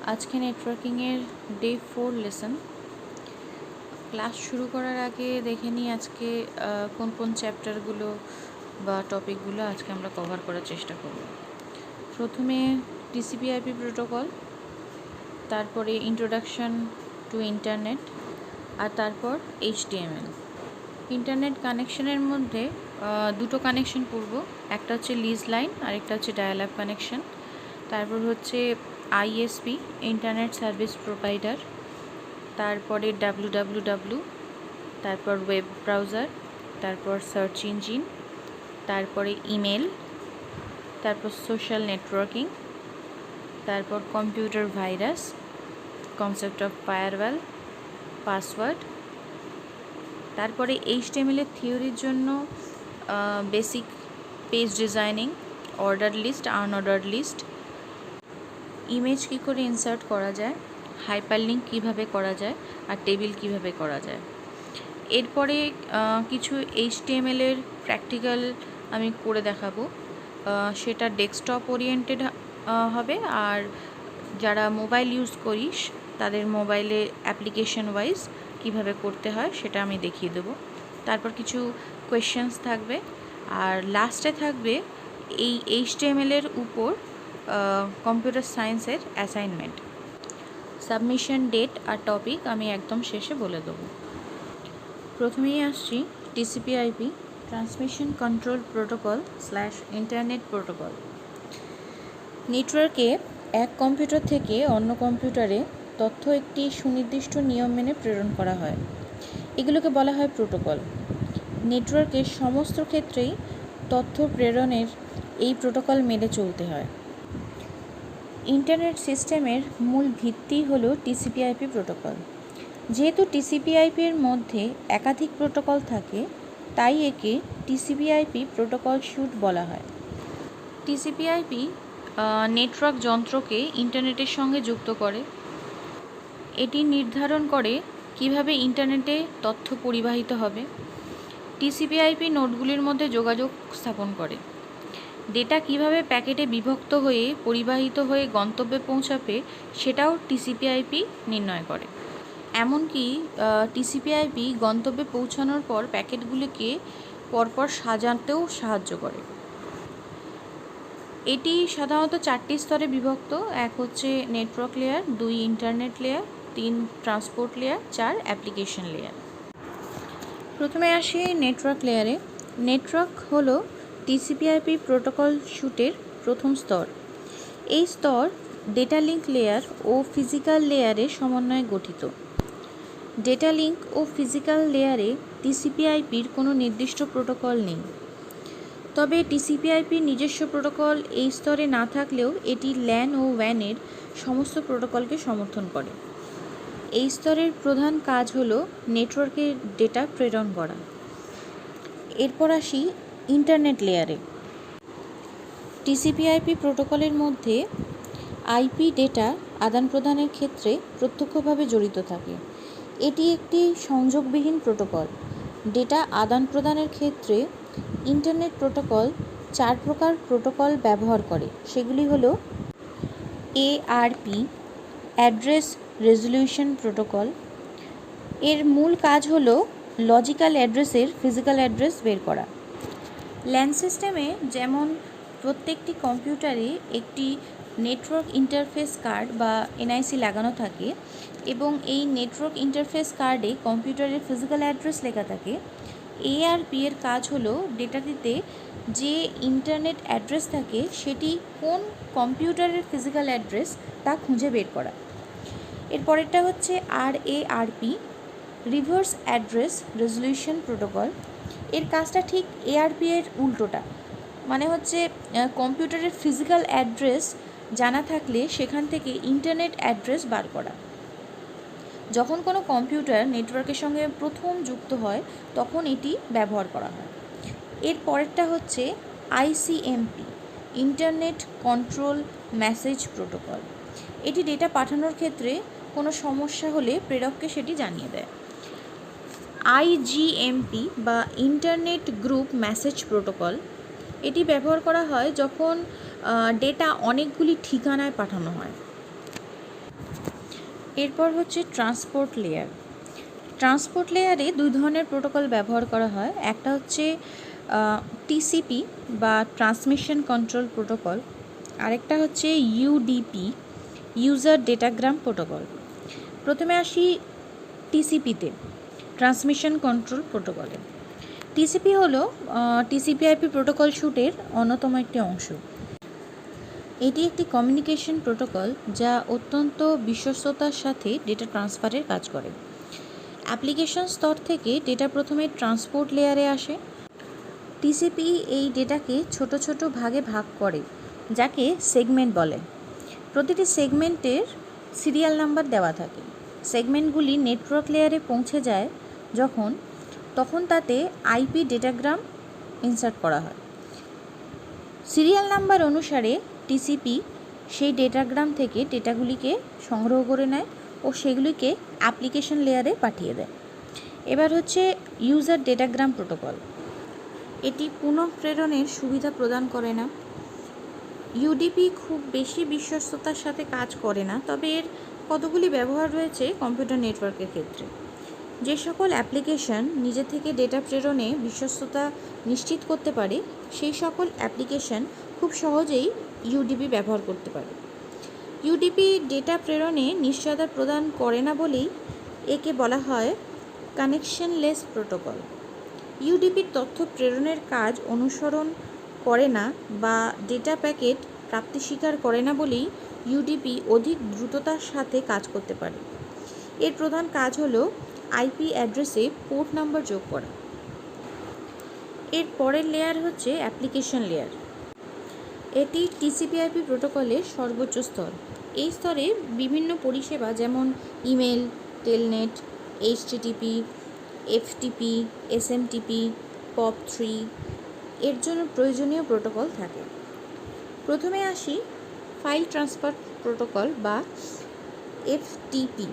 आज के networking day 4 lesson class शुरू करार आगे देखे नहीं आज के कौन कौन चैप्टारगुलो बा टपिकगुलो आज के आमरा कवर करार चेष्टा करब। प्रथमे टीसीपी/आईपी प्रोटोकल, तारपरे इंट्रोडक्शन टू इंटरनेट और तारपर HTML। इंटरनेट कानेक्शनेर मध्य दुटो कानेक्शन करब, एकटा हच्छे लीज लाइन और एकटा हच्छे डायल अप कानेक्शन। तारपर हच्छे ISP इंटरनेट सार्विस प्रोवाइडार, तारपरे www, तारपर वेब ब्राउजार, तारपर सार्च इंजिन, तारपरे इमेल, तारपर सोशल नेटवर्किंग, तारपर computer virus, concept of firewall, password, तारपरे HTML एर थियोरिर जोन्नो basic page designing, order list, unordered list, image की करे इनसार्ट करा जाए, हाइपारलिंक किभाबे करा जाए और टेबिल किभाबे करा जाए। एरपरे किछु HTML एर प्रैक्टिकल आमी करे देखाबो, सेटा डेस्कटप ओरिएंटेड हबे और जारा मोबाइल यूज करिस तादेर मोबाइले एप्लीकेशन वाइज किभाबे करते हय सेटा आमी देखिए देबो। तारपर किछु कोয়েশ্চেনস थाकबे और लास्टे थाकबे এই HTML एर ऊपर कम्पिউটার साइंसের অ্যাসাইনমেন্ট। सबमिशन डेट और टपिक आमी एकदम शेषे बोले देबो। प्रथमेई आसछि TCP/IP transmission control protocol / internet protocol. नेटवर्के एक कम्पिউটার থেকে অন্য কম্পিউটারে তথ্য একটি সুনির্দিষ্ট নিয়ম মেনে প্রেরণ করা হয়, এগুলোকে বলা হয় প্রোটোকল। নেটওয়ার্কের সমস্ত ক্ষেত্রেই তথ্য প্রেরণের এই প্রোটোকল মেনে চলতে হয়। इंटरनेट सिस्टेमेर मूल भित्ति हलो TCP/IP प्रोटोकल। जेहेतु TCP/IP एर मध्य एकाधिक प्रोटोकल थाके ताई एके TCP/IP प्रोटोकल सूट बला हय। TCP/IP नेटवर्क যন্ত্রকে इंटरनेटेर संगे जुक्त करे, एटी निर्धारण करे किभाबे इंटरनेटे तथ्य परिबाहित हबे। TCP/IP नोडगुलिर मध्य जोगाजोग स्थापन करे। डेटा किभाबे पैकेटे विभक्त हये परिबाहित हये गंतव्ये पौंछाबे सेटाओ TCP/IP निर्णय करे। एमनकि TCP/IP गंतव्ये पौंछानोर पर पैकेटगुलिके परपर साजातेও साहाज्य करे। एटी साधारणत 4टी स्तरे विभक्त, एक हच्छे network layer, 2 internet layer, 3 transport layer, 4 application layer. प्रथमे आसि नेटवर्क लेयारे। नेटवर्क हलो TCP/IP प्रोटोकल शूटेर प्रथम स्तर। এই স্তর डेटा लिंक लेयार और फिजिकल लेयारे समन्वये गठित। डेटा लिंक और फिजिकल लेयारे TCP/IP कोनो निर्दिष्ट प्रोटोकल नेই, तबे TCP/IP নিজস্ব प्रोटोकल এই স্তরে ना থাকলেও এটি LAN और WAN এর সমস্ত प्रोटोकलকে সমর্থন করে। এই স্তরের প্রধান কাজ হলো নেটওয়ার্কে ডেটা প্রেরণ করা। এরপর আসি इंटरनेट लेयारे। TCP/IP प्रोटोकलेर मध्य IP डेटा आदान प्रदानेर क्षेत्रे प्रत्यक्षभावे जड़ित थाके। एटी एकटी संयोगविहीन प्रोटोकल। डेटा आदान प्रदानेर क्षेत्रे इंटरनेट प्रोटोकल 4 प्रकार प्रोटोकल व्यवहार करे, सेगुली हलो ARP एड्रेस रेजोल्यूशन प्रोटोकल। एर मूल काज हलो लजिकल एड्रेसের फिजिकल एड्रेस बेर करा। LAN सिस्टेमे जेमन प्रत्येकटी कम्पिউটারে एकटी नेटवर्क इंटरफेस कार्ड बा NIC लागानो थाके एबं एई नेटवर्क इंटरफेस कार्डे कम्पिউটারের फिजिकल एड्रेस लेखा थाके। ARP एर काज हलो डेटाटिते जे इंटरनेट एड्रेस थाके सेटी कोन कम्पिউটারের फिजिकल एड्रेस ता खुंजे बेर करा। एर परेरटा हच्छे RARP reverse address resolution protocol. एर काजटा ठीक ARP एर उल्टोटा, माने हच्छे कम्पिউটারের फिजिकल एड्रेस जाना थाकले सेखान थेके इंटरनेट एड्रेस बार करा। जखन कोनो कम्पिউটার नेटवर्केर संगे प्रथम जुक्त हय तखन एटी व्यवहार करा हय। एर परेरटा हच्छे ICMP internet control message protocol. एटी डेटा पाठानोर क्षेत्रे कोनो समस्या हले प्रेरकके सेटी जानिये देय। IGMP बा internet group message protocol eighty व्यवहार करा हय जखन डेटा अनेकगुली ठिकानाय पाठानो हय। এরপর হচ্ছে ট্রান্সপোর্ট লেয়ার। ট্রান্সপোর্ট লেয়ারে দুই ধরনের প্রোটোকল ব্যবহার করা হয়। একটা হচ্ছে টিসিপি বা ট্রান্সমিশন কন্ট্রোল প্রোটোকল, আরেকটা হচ্ছে ইউডিপি, ইউজার ডেটাগ্রাম প্রোটোকল। প্রথমে আসি টিসিপিতে, ট্রান্সমিশন কন্ট্রোল প্রোটোকলে। টিসিপি হলো টিসিপি/আইপি প্রোটোকল স্যুটের অন্যতম একটি অংশ। এটি একটি কমিউনিকেশন প্রোটোকল যা অত্যন্ত বিশ্বস্ততার সাথে ডেটা ট্রান্সফারের কাজ করে। অ্যাপ্লিকেশন স্তর থেকে ডেটা প্রথমে ট্রান্সপোর্ট লেয়ারে আসে। টিসিপি এই ডেটাকে ছোট ছোট ভাগে ভাগ করে, যাকে সেগমেন্ট বলে। প্রতিটি সেগমেন্টের সিরিয়াল নাম্বার দেওয়া থাকে। সেগমেন্টগুলি নেটওয়ার্ক লেয়ারে পৌঁছে যায় তখন তাতে আইপি ডেটাগ্রাম ইনসার্ট করা হয়। সিরিয়াল নাম্বার অনুসারে টিসিপি সেই ডেটাগ্রাম থেকে ডেটাগুলিকে সংগ্রহ করে নেয় ও সেগুলিকে অ্যাপ্লিকেশন লেয়ারে পাঠিয়ে দেয়। এবার হচ্ছে ইউজার ডেটাগ্রাম প্রোটোকল। এটি পুনঃপ্রেরণের সুবিধা প্রদান করে না। ইউডিপি খুব বেশি বিশ্বস্ততার সাথে কাজ করে না, তবে এর কতগুলি ব্যবহার রয়েছে কম্পিউটার নেটওয়ার্কের ক্ষেত্রে। যে সকল অ্যাপ্লিকেশন নিজে থেকে ডেটা প্রেরণে বিশ্বস্ততা নিশ্চিত করতে পারে, সেই সকল অ্যাপ্লিকেশন খুব সহজেই ইউডিপি ব্যবহার করতে পারে। ইউডিপি ডেটা প্রেরণে নিশ্চয়তা প্রদান করে না বলেই একে বলা হয় কানেকশনলেস প্রোটোকল। ইউডিপির তথ্য প্রেরণের কাজ অনুসরণ করে না বা ডেটা প্যাকেট প্রাপ্তি স্বীকার করে না বলেই ইউডিপি অধিক দ্রুততার সাথে কাজ করতে পারে। এর প্রধান কাজ হলো আইপি অ্যাড্রেসে পোর্ট নাম্বার যোগ করা। এর পরের লেয়ার হচ্ছে অ্যাপ্লিকেশন লেয়ার। এটি টিসিপি/আইপি প্রোটোকলের সর্বোচ্চ স্তর। এই স্তরে বিভিন্ন পরিষেবা যেমন email, Telnet, HTTP, FTP, SMTP, POP3 এর জন্য প্রয়োজনীয় প্রোটোকল থাকে। প্রথমে আসি ফাইল ট্রান্সফার প্রোটোকল বা এফটিপি।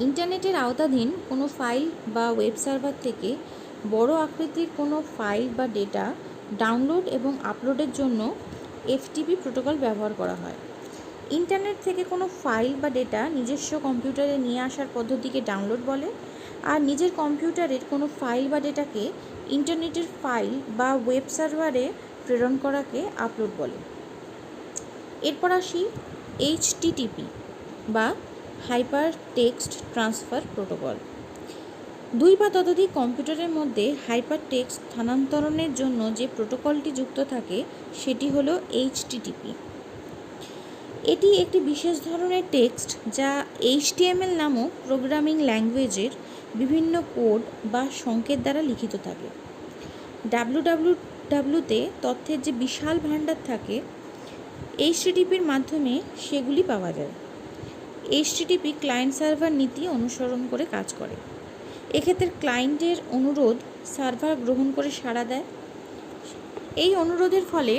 ইন্টারনেটের আওতাধীন কোনো ফাইল বা ওয়েব সার্ভার থেকে বড় আকৃতির কোনো ফাইল বা ডেটা ডাউনলোড এবং আপলোডের জন্য এফটিপি প্রোটোকল ব্যবহার করা হয়। ইন্টারনেট থেকে কোনো ফাইল বা ডেটা নিজস্ব কম্পিউটারে নিয়ে আসার পদ্ধতিকে ডাউনলোড বলে, আর নিজের কম্পিউটারের কোনো ফাইল বা ডেটাকে ইন্টারনেটের ফাইল বা ওয়েব সার্ভারে প্রেরণ করাকে আপলোড বলে। এরপর আসি এইচটিটিপি বা হাইপার টেক্সট ট্রান্সফার প্রোটোকল। দুই বা ততোধিক কম্পিউটারের মধ্যে হাইপার টেক্সট স্থানান্তরণের জন্য যে প্রোটোকলটি যুক্ত থাকে সেটি হলো এইচটিটিপি। এটি একটি বিশেষ ধরনের টেক্সট যা HTML নামক প্রোগ্রামিং ল্যাঙ্গুয়েজের বিভিন্ন কোড বা সংকেত দ্বারা লিখিত থাকে। wwwতে তথ্যের যে বিশাল ভাণ্ডার থাকে, এইচটিটিপির মাধ্যমে সেগুলি পাওয়া যায়। এইচটিটিপি ক্লায়েন্ট সার্ভার নীতি অনুসরণ করে কাজ করে। এক্ষেত্রে ক্লায়েন্টের অনুরোধ সার্ভার গ্রহণ করে সাড়া দেয়। এই অনুরোধের ফলে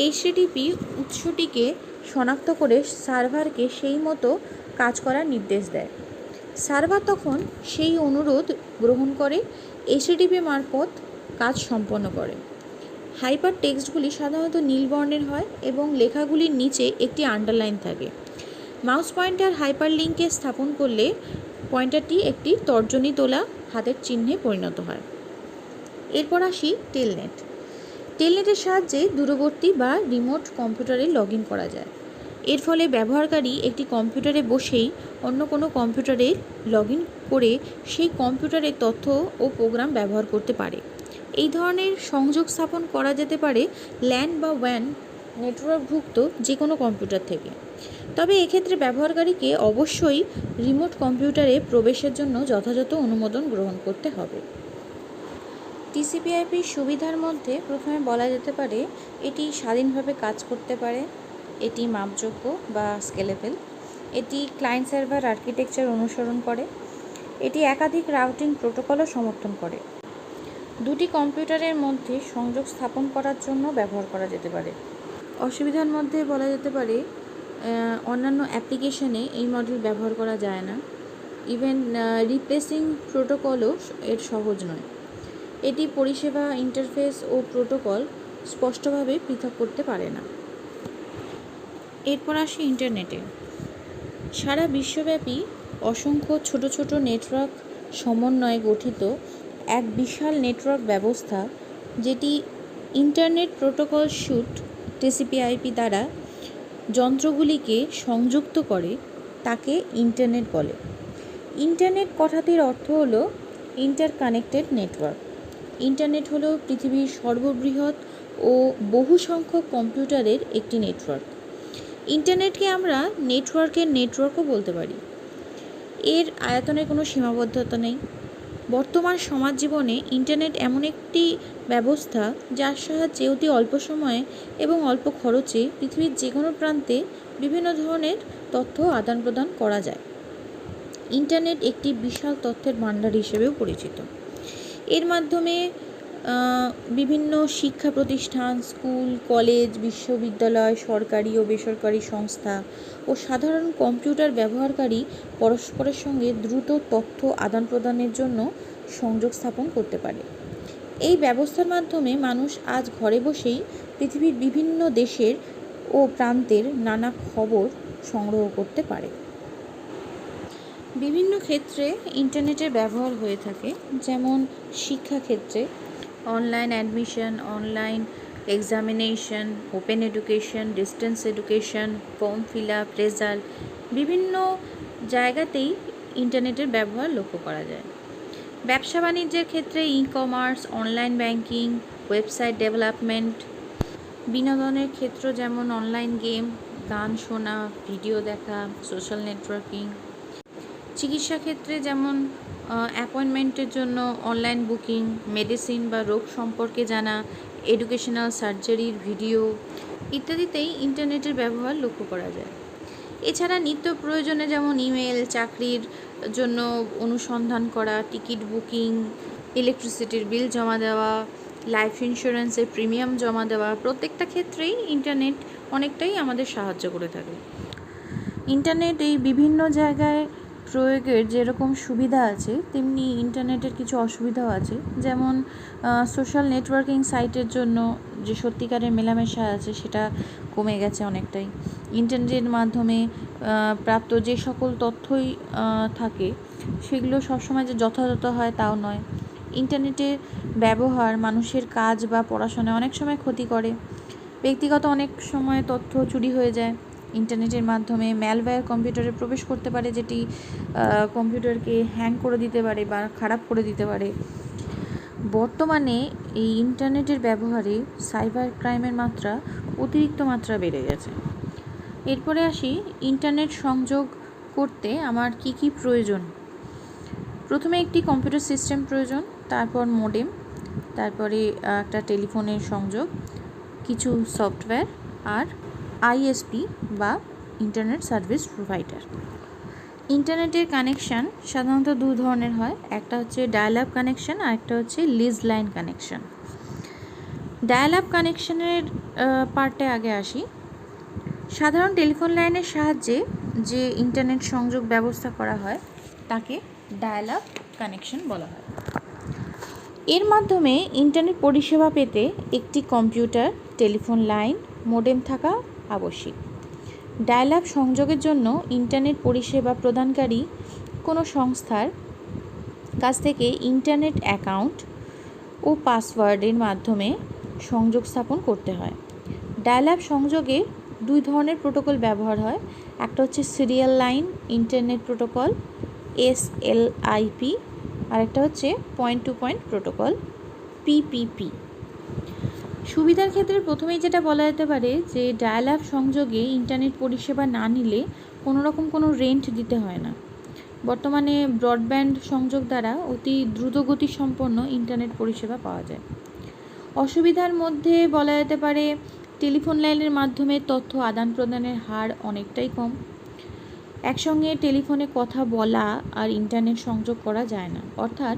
এইচটিটিপি উৎসটিকে শনাক্ত করে সার্ভারকে সেই মতো কাজ করার নির্দেশ দেয়। সার্ভার তখন সেই অনুরোধ গ্রহণ করে এইচটিটিপি মারফত কাজ সম্পন্ন করে। হাইপার টেক্সটগুলি সাধারণত নীল বর্ণের হয় এবং লেখাগুলির নিচে একটি আন্ডারলাইন থাকে। মাউস পয়েন্টার হাইপার লিঙ্কে স্থাপন করলে পয়েন্টারটি একটি তর্জনী তোলা হাতের চিহ্নে পরিণত হয়। এরপর আসি টেলনেট। টেলনেটের সাহায্যে দূরবর্তী বা রিমোট কম্পিউটারে লগ ইন করা যায়। এর ফলে ব্যবহারকারী একটি কম্পিউটারে বসেই অন্য কোনো কম্পিউটারে লগ ইন করে সেই কম্পিউটারের তথ্য ও প্রোগ্রাম ব্যবহার করতে পারে। এই ধরনের সংযোগ স্থাপন করা যেতে পারে ল্যান বা ওয়ান নেটওয়ার্কভুক্ত যে কোনো কম্পিউটার থেকে। তবে এক্ষেত্রে ব্যবহারকারীকে অবশ্যই রিমোট কম্পিউটারে প্রবেশের জন্য যথাযথ অনুমোদন গ্রহণ করতে হবে। টিসিপি/আইপির সুবিধার মধ্যে প্রথমে বলা যেতে পারে এটি স্বাধীনভাবে কাজ করতে পারে, এটি মাপযোগ্য বা স্কেলেবল, এটি ক্লায়েন্ট সার্ভার আর্কিটেকচার অনুসরণ করে, এটি একাধিক রাউটিং প্রোটোকলও সমর্থন করে। দুটি কম্পিউটারের মধ্যে সংযোগ স্থাপন করার জন্য ব্যবহার করা যেতে পারে। অসুবিধার মধ্যে বলা যেতে পারে অন্যান্য অ্যাপ্লিকেশনে এই মডেল ব্যবহার করা যায় না। ইভেন রিপ্লেসিং প্রোটোকলও এর সহজ নয়। এটি পরিষেবা ইন্টারফেস ও প্রোটোকল স্পষ্টভাবে পৃথক করতে পারে না। এরপর আসি ইন্টারনেটে। সারা বিশ্বব্যাপী অসংখ্য ছোট ছোট নেটওয়ার্ক সমন্বয়ে গঠিত এক বিশাল নেটওয়ার্ক ব্যবস্থা, যেটি ইন্টারনেট প্রোটোকল স্যুট টিসিপি/আইপি দ্বারা যন্ত্রগুলিকে সংযুক্ত করে, তাকে ইন্টারনেট বলে। ইন্টারনেট কথাটির অর্থ হলো ইন্টারকানেক্টেড নেটওয়ার্ক। ইন্টারনেট হলো পৃথিবীর সর্ববৃহৎ ও বহু সংখ্যক কম্পিউটারের একটি নেটওয়ার্ক। ইন্টারনেটকে আমরা নেটওয়ার্কও বলতে পারি। এর আয়তনের কোনো সীমাবদ্ধতা নেই। বর্তমান সমাজ জীবনে ইন্টারনেট এমন একটি ব্যবস্থা যার সাহায্যে অতি অল্প সময়ে এবং অল্প খরচে পৃথিবীর যে কোনো প্রান্তে বিভিন্ন ধরনের তথ্য আদান প্রদান করা যায়। ইন্টারনেট একটি বিশাল তথ্যের ভাণ্ডার হিসেবেও পরিচিত। এর মাধ্যমে বিভিন্ন শিক্ষা প্রতিষ্ঠান, স্কুল, কলেজ, বিশ্ববিদ্যালয়, সরকারি ও বেসরকারি সংস্থা ও সাধারণ কম্পিউটার ব্যবহারকারী পরস্পরের সঙ্গে দ্রুত তথ্য আদান প্রদানের জন্য সংযোগ স্থাপন করতে পারে। এই ব্যবস্থার মাধ্যমে মানুষ আজ ঘরে বসেই পৃথিবীর বিভিন্ন দেশের ও প্রান্তের নানা খবর সংগ্রহ করতে পারে। বিভিন্ন ক্ষেত্রে ইন্টারনেটের ব্যবহার হয়ে থাকে, যেমন শিক্ষাক্ষেত্রে online admission, online examination, open education, distance education, form fill up, result, বিভিন্ন জায়গাতেই ইন্টারনেটের ব্যবহার লক্ষ্য করা যায়। ব্যবসা বাণিজ্যের ক্ষেত্রে e-commerce, online banking, website development, বিনোদনের ক্ষেত্র যেমন অনলাইন গেম, গান শোনা, ভিডিও দেখা, সোশ্যাল নেটওয়ার্কিং, চিকিৎসা ক্ষেত্রে যেমন অ্যাপয়েন্টমেন্টের জন্য অনলাইন বুকিং, মেডিসিন বা রোগ সম্পর্কে জানা, এডুকেশনাল সার্জারির ভিডিও ইত্যাদিতেই ইন্টারনেটের ব্যবহার লক্ষ্য করা যায়। এছাড়া নিত্য প্রয়োজনে যেমন ইমেল, চাকরির জন্য অনুসন্ধান করা, টিকিট বুকিং, ইলেকট্রিসিটির বিল জমা দেওয়া, লাইফ ইন্স্যুরেন্সের প্রিমিয়াম জমা দেওয়া, প্রত্যেকটা ক্ষেত্রেই ইন্টারনেট অনেকটাই আমাদের সাহায্য করে থাকে। ইন্টারনেট এই বিভিন্ন জায়গায় প্রয়োগের যেরকম সুবিধা আছে, তেমনি ইন্টারনেটের কিছু অসুবিধাও আছে। যেমন সোশ্যাল নেটওয়ার্কিং সাইটের জন্য যে সত্যিকারের মেলামেশা আছে সেটা কমে গেছে অনেকটাই। ইন্টারনেটের মাধ্যমে প্রাপ্ত যে সকল তথ্যই থাকে সেগুলো সবসময় যে যথাযথ হয় তাও নয়। ইন্টারনেটের ব্যবহার মানুষের কাজ বা পড়াশোনায় অনেক সময় ক্ষতি করে। ব্যক্তিগত অনেক সময় তথ্য চুরি হয়ে যায়। ইন্টারনেটের মাধ্যমে ম্যালওয়্যার কম্পিউটারে প্রবেশ করতে পারে, যেটি কম্পিউটারকে হ্যাং করে দিতে পারে বা খারাপ করে দিতে পারে। বর্তমানে এই ইন্টারনেটের ব্যবহারে সাইবার ক্রাইমের মাত্রা অতিরিক্ত মাত্রা বেড়ে গেছে। এরপরে আসি ইন্টারনেট সংযোগ করতে আমার কি কি প্রয়োজন। প্রথমে একটি কম্পিউটার সিস্টেম প্রয়োজন, তারপর মডেম, তারপরে একটা টেলিফোনের সংযোগ, কিছু সফটওয়্যার, আর আইএসপি বা ইন্টারনেট সার্ভিস প্রোভাইডার। ইন্টারনেটের কানেকশান সাধারণত দু ধরনের হয়, একটা হচ্ছে ডায়াল আপ কানেকশান আর একটা হচ্ছে lease line connection. Dial up কানেকশানের পার্টে আগে আসি। সাধারণ টেলিফোন লাইনের সাহায্যে যে ইন্টারনেট সংযোগ ব্যবস্থা করা হয় তাকে ডায়াল আপ কানেকশান বলা হয়। এর মাধ্যমে ইন্টারনেট পরিষেবা পেতে একটি কম্পিউটার, টেলিফোন লাইন, মডেম থাকা আবশ্যিক। ডায়াল আপ সংযোগের জন্য ইন্টারনেট পরিষেবা প্রদানকারী কোনো সংস্থার কাছ থেকে ইন্টারনেট অ্যাকাউন্ট ও পাসওয়ার্ডের মাধ্যমে সংযোগ স্থাপন করতে হয়। ডায়াল আপ সংযোগে দুই ধরনের প্রোটোকল ব্যবহার হয়, একটা হচ্ছে serial line internet protocol SLIP, আর একটা হচ্ছে point to point protocol PPP। সুবিধার ক্ষেত্রে প্রথমেই যেটা বলা যেতে পারে যে ডায়াল আপ সংযোগে ইন্টারনেট পরিষেবা না নিলে কোনো রেন্ট দিতে হয় না। বর্তমানে ব্রডব্যান্ড সংযোগ দ্বারা অতি দ্রুতগতি সম্পন্ন ইন্টারনেট পরিষেবা পাওয়া যায়। অসুবিধার মধ্যে বলা যেতে পারে টেলিফোন লাইনের মাধ্যমে তথ্য আদান প্রদানের হার অনেকটাই কম। একসঙ্গে টেলিফোনে কথা বলা আর ইন্টারনেট সংযোগ করা যায় না, অর্থাৎ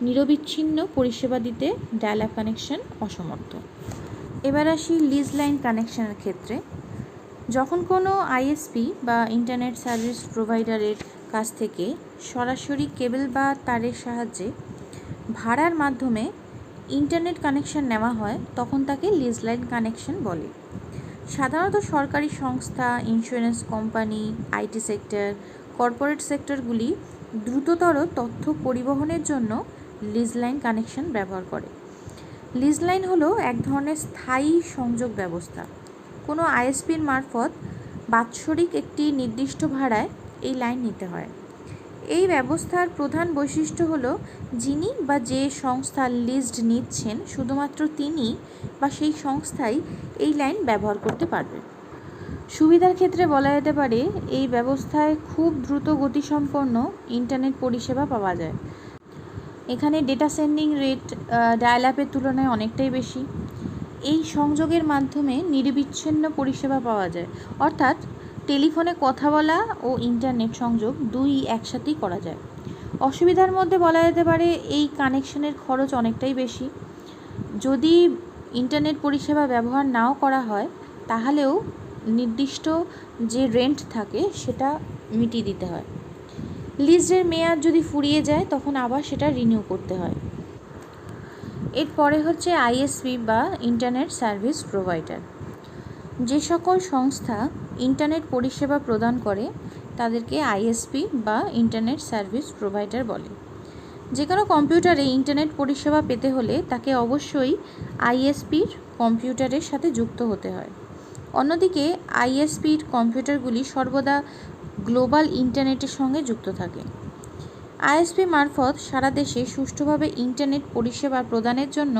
নিরবিচ্ছিন্ন পরিষেবা দিতে ডায়াল আপ কানেকশন অসমর্থ। এবার আসি লিজ লাইন কানেকশনের ক্ষেত্রে। যখন কোনো আইএসপি বা ইন্টারনেট সার্ভিস প্রোভাইডারের কাছ থেকে সরাসরি কেবল বা তারের সাহায্যে ভাড়ার মাধ্যমে ইন্টারনেট কানেকশন নেওয়া হয় তখন তাকে লিজ লাইন কানেকশন বলে। সাধারণত সরকারি সংস্থা, insurance company, IT sector, corporate সেক্টরগুলি দ্রুততর তথ্য পরিবহনের জন্য লিজ লাইন কানেকশন ব্যবহার করে। লিজ লাইন হলো এক ধরনের স্থায়ী সংযোগ ব্যবস্থা। কোনো আইএসপির মারফত বাৎসরিক একটি নির্দিষ্ট ভাড়ায় এই লাইন নিতে হয়। এই ব্যবস্থার প্রধান বৈশিষ্ট্য হলো যিনি বা যে সংস্থা লিজড নিচ্ছেন শুধুমাত্র তিনি বা সেই সংস্থাই এই লাইন ব্যবহার করতে পারবে। সুবিধার ক্ষেত্রে বলা যেতে পারে এই ব্যবস্থায় খুব দ্রুত গতিসম্পন্ন ইন্টারনেট পরিষেবা পাওয়া যায়। এখানে ডেটা সেন্ডিং রেট ডায়াল আপের তুলনায় অনেকটাই বেশি। এই সংযোগের মাধ্যমে নিরবিচ্ছিন্ন পরিষেবা পাওয়া যায়, অর্থাৎ টেলিফোনে কথা বলা ও ইন্টারনেট সংযোগ দুই একসাথেই করা যায়। অসুবিধার মধ্যে বলা যেতে পারে এই কানেকশনের খরচ অনেকটাই বেশি। যদি ইন্টারনেট পরিষেবা ব্যবহার নাও করা হয় তাহলেও নির্দিষ্ট যে রেন্ট থাকে সেটা মিটিয়ে দিতে হয়। লিজের মেয়াদ যদি ফুরিয়ে যায় তখন আবার সেটা রিনিউ করতে হয়। এরপরে হচ্ছে আইএসপি বা ইন্টারনেট সার্ভিস প্রোভাইডার। যে সকল সংস্থা ইন্টারনেট পরিষেবা প্রদান করে তাদেরকে আইএসপি বা ইন্টারনেট সার্ভিস প্রোভাইডার বলে। যে কোনো কম্পিউটারে ইন্টারনেট পরিষেবা পেতে হলে তাকে অবশ্যই আইএসপির কম্পিউটারের সাথে যুক্ত হতে হয়। অন্যদিকে আইএসপির কম্পিউটারগুলি সর্বদা গ্লোবাল ইন্টারনেটের সঙ্গে যুক্ত থাকে। আইএসপি মারফত সারা দেশে সুষ্ঠুভাবে ইন্টারনেট পরিষেবা প্রদানের জন্য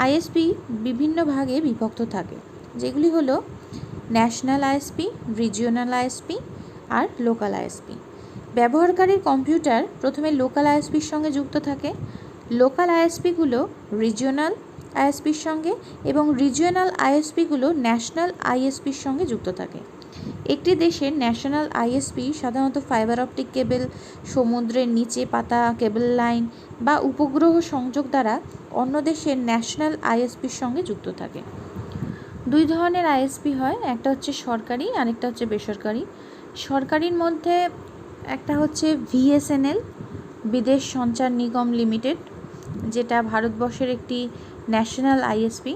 আইএসপি বিভিন্ন ভাগে বিভক্ত থাকে, যেগুলি হলো ন্যাশনাল আইএসপি, রিজিওনাল আইএসপি আর লোকাল আইএসপি। ব্যবহারকারীর কম্পিউটার প্রথমে লোকাল আইএসপির সঙ্গে যুক্ত থাকে। লোকাল আইএসপিগুলো রিজিওনাল আইএসপির সঙ্গে এবং রিজিওনাল আইএসপিগুলো ন্যাশনাল আইএসপির সঙ্গে যুক্ত থাকে। একটি দেশের ন্যাশনাল আইএসপি সাধারণত ফাইবার অপটিক কেবল, সমুদ্রের নিচে পাতা কেবল লাইন বা উপগ্রহ সংযোগ দ্বারা অন্য দেশের ন্যাশনাল আইএসপির সঙ্গে যুক্ত থাকে। দুই ধরনের আইএসপি হয়, একটা হচ্ছে সরকারি আর একটা হচ্ছে বেসরকারি। সরকারির মধ্যে একটা হচ্ছে ভিএসএনএল, বিদেশ সঞ্চার নিগম লিমিটেড, যেটা ভারতবর্ষের একটি ন্যাশনাল আইএসপি।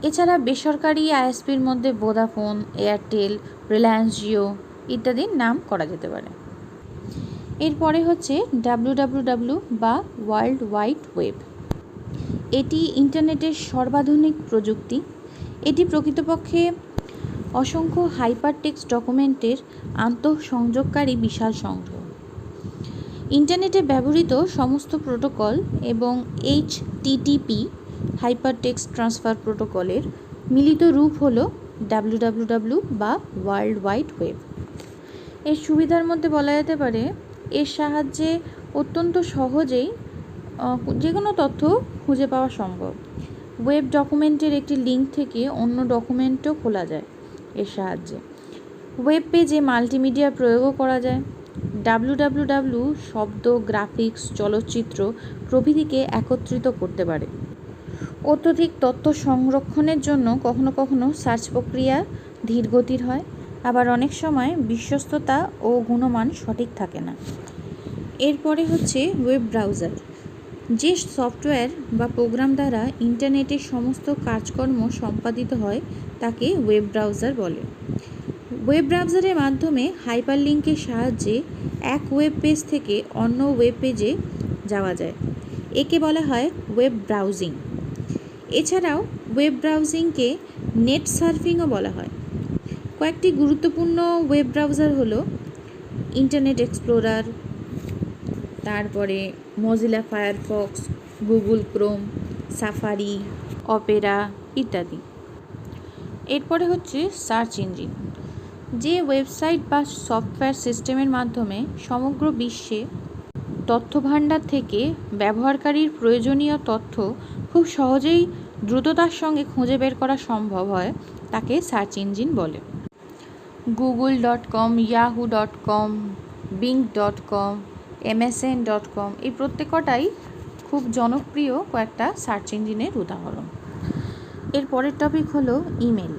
এছাড়া বেসরকারি আইএসপির মধ্যে ভোদাফোন, এয়ারটেল, রিলায়েন্স জিও ইত্যাদির নাম করা যেতে পারে। এরপরে হচ্ছে ডাব্লিউডাব্লিউডাব্লিউ বা ওয়ার্ল্ড ওয়াইড ওয়েব। এটি ইন্টারনেটের সর্বাধুনিক প্রযুক্তি। এটি প্রকৃতপক্ষে অসংখ্য হাইপারটেক্সট ডকুমেন্টের আন্তঃসংযোগকারী বিশাল সংগ্রহ। ইন্টারনেটে ব্যবহৃত সমস্ত প্রোটোকল এবং এইচটিটিপি হাইপারটেক্সট ট্রান্সফার প্রোটোকলের মিলিত রূপ হলো ডাব্লিউডাব্লিউডাব্লিউ বা ওয়ার্ল্ড ওয়াইড ওয়েব। এর সুবিধার মধ্যে বলা যেতে পারে এর সাহায্যে অত্যন্ত সহজেই যে কোনো তথ্য খুঁজে পাওয়া সম্ভব। ওয়েব ডকুমেন্টের একটি লিঙ্ক থেকে অন্য ডকুমেন্টও খোলা যায় এর সাহায্যে। ওয়েব পেজে মাল্টিমিডিয়া প্রয়োগও করা যায়। ডাব্লিউডাব্লিউডাব্লিউ শব্দ, গ্রাফিক্স, চলচ্চিত্র প্রভৃতিকে একত্রিত করতে পারে। অত্যধিক তথ্য সংরক্ষণের জন্য কখনো কখনো সার্চ প্রক্রিয়া ধীরগতির হয়, আবার অনেক সময় বিশ্বস্ততা ও গুণমান সঠিক থাকে না। এরপরে হচ্ছে ওয়েব ব্রাউজার। যে সফটওয়্যার বা প্রোগ্রাম দ্বারা ইন্টারনেটের সমস্ত কাজকর্ম সম্পাদিত হয় তাকে ওয়েব ব্রাউজার বলে। ওয়েব ব্রাউজারের মাধ্যমে হাইপারলিংকের সাহায্যে এক ওয়েব পেজ থেকে অন্য ওয়েব পেজে যাওয়া যায়। একে বলা হয় ওয়েব ব্রাউজিং। এছাড়াও ওয়েব ব্রাউজিংকে নেট সার্ফিংও বলা হয়। কয়েকটি গুরুত্বপূর্ণ ওয়েব ব্রাউজার হলো ইন্টারনেট এক্সপ্লোরার, তারপরে Mozilla Firefox, Google Chrome, safari, Opera ইত্যাদি। এরপরে হচ্ছে সার্চ ইঞ্জিন। যে ওয়েবসাইট বা সফটওয়্যার সিস্টেমের মাধ্যমে সমগ্র বিশ্বে তথ্যভাণ্ডার থেকে ব্যবহারকারীর প্রয়োজনীয় তথ্য খুব সহজেই দ্রুততার সঙ্গে খুঁজে বের করা সম্ভব হয় তাকে সার্চ ইঞ্জিন বলে। google.com, yahoo.com, bing.com, msn.com এই প্রত্যেকটাই খুব জনপ্রিয় কয়েকটা সার্চ ইঞ্জিনের উদাহরণ। এর পরের টপিক হলো ইমেল।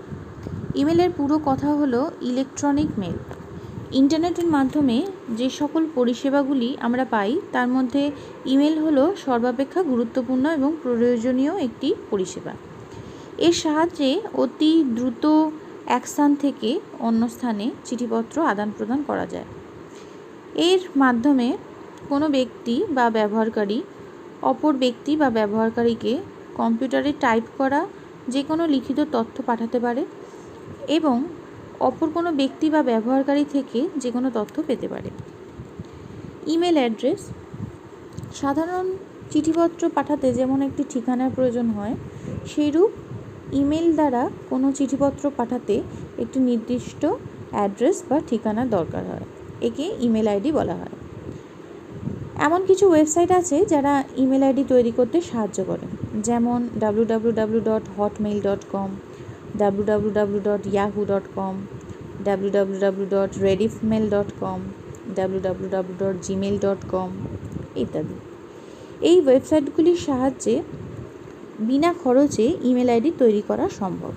ইমেলের পুরো কথা হলো ইলেকট্রনিক মেল। ইন্টারনেটের মাধ্যমে যে সকল পরিষেবাগুলি আমরা পাই তার মধ্যে ইমেল হলো সর্বাপেক্ষা গুরুত্বপূর্ণ এবং প্রয়োজনীয় একটি পরিষেবা। এর সাহায্যে অতি দ্রুত এক স্থান থেকে অন্য স্থানে চিঠিপত্র আদান প্রদান করা যায়। এর মাধ্যমে কোনো ব্যক্তি বা ব্যবহারকারী অপর ব্যক্তি বা ব্যবহারকারীকে কম্পিউটারে টাইপ করা যে কোনো লিখিত তথ্য পাঠাতে পারে এবং অপর কোনো ব্যক্তি বা ব্যবহারকারী থেকে যে কোনো তথ্য পেতে পারে। ইমেল অ্যাড্রেস, সাধারণ চিঠিপত্র পাঠাতে যেমন একটি ঠিকানার প্রয়োজন হয়, সেইরূপ ইমেল দ্বারা কোনো চিঠিপত্র পাঠাতে একটি নির্দিষ্ট অ্যাড্রেস বা ঠিকানার দরকার হয়। একে ইমেল আইডি বলা হয়। এমন কিছু ওয়েবসাইট আছে যারা ইমেল আইডি তৈরি করতে সাহায্য করে, যেমন www.hotmail.com, www.yahoo.com, www.rediffmail.com, www.gmail.com ইত্যাদি। এই ওয়েবসাইটগুলির সাহায্যে বিনা খরচে ইমেল আইডি তৈরি করা সম্ভব।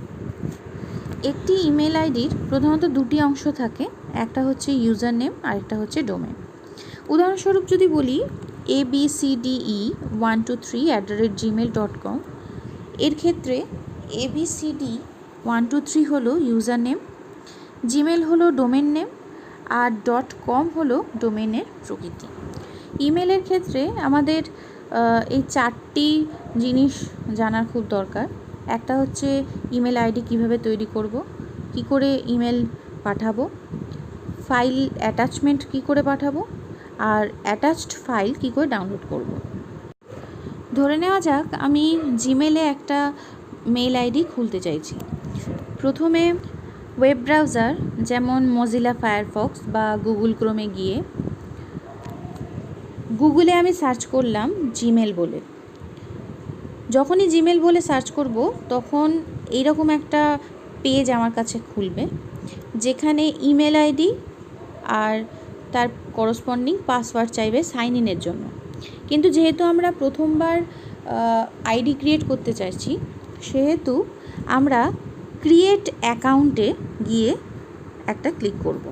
একটি ইমেল আইডির প্রধানত দুটি অংশ থাকে, একটা হচ্ছে ইউজার নেম আর একটা হচ্ছে ডোমেন। উদাহরণস্বরূপ যদি বলি abcde123@gmail.com, এর ক্ষেত্রে abcd123 হলো ইউজার নেম, জিমেল হলো ডোমেন নেম আর .com হলো ডোমেনের প্রকৃতি। ইমেলের ক্ষেত্রে আমাদের এই চারটি জিনিস জানার খুব দরকার। একটা হচ্ছে ইমেল আইডি কীভাবে তৈরি করব, কী করে ইমেল পাঠাবো, ফাইল অ্যাটাচমেন্ট কী করে পাঠাবো, আর অ্যাটাচড ফাইল কী করে ডাউনলোড করব। ধরে নেওয়া যাক আমি জিমেলে একটা মেল আইডি খুলতে চাইছি। প্রথমে ওয়েব ব্রাউজার যেমন মজিলা ফায়ারফক্স বা গুগল ক্রোমে গিয়ে গুগলে আমি সার্চ করলাম জিমেল বলে। যখনই জিমেল বলে সার্চ করব তখন এইরকম একটা পেজ আমার কাছে খুলবে, যেখানে ইমেল আইডি আর তার করসপন্ডিং পাসওয়ার্ড চাইবে সাইন ইনের জন্য। কিন্তু যেহেতু আমরা প্রথমবার আইডি ক্রিয়েট করতে চাইছি, সেহেতু আমরা ক্রিয়েট অ্যাকাউন্টে গিয়ে একটা ক্লিক করব।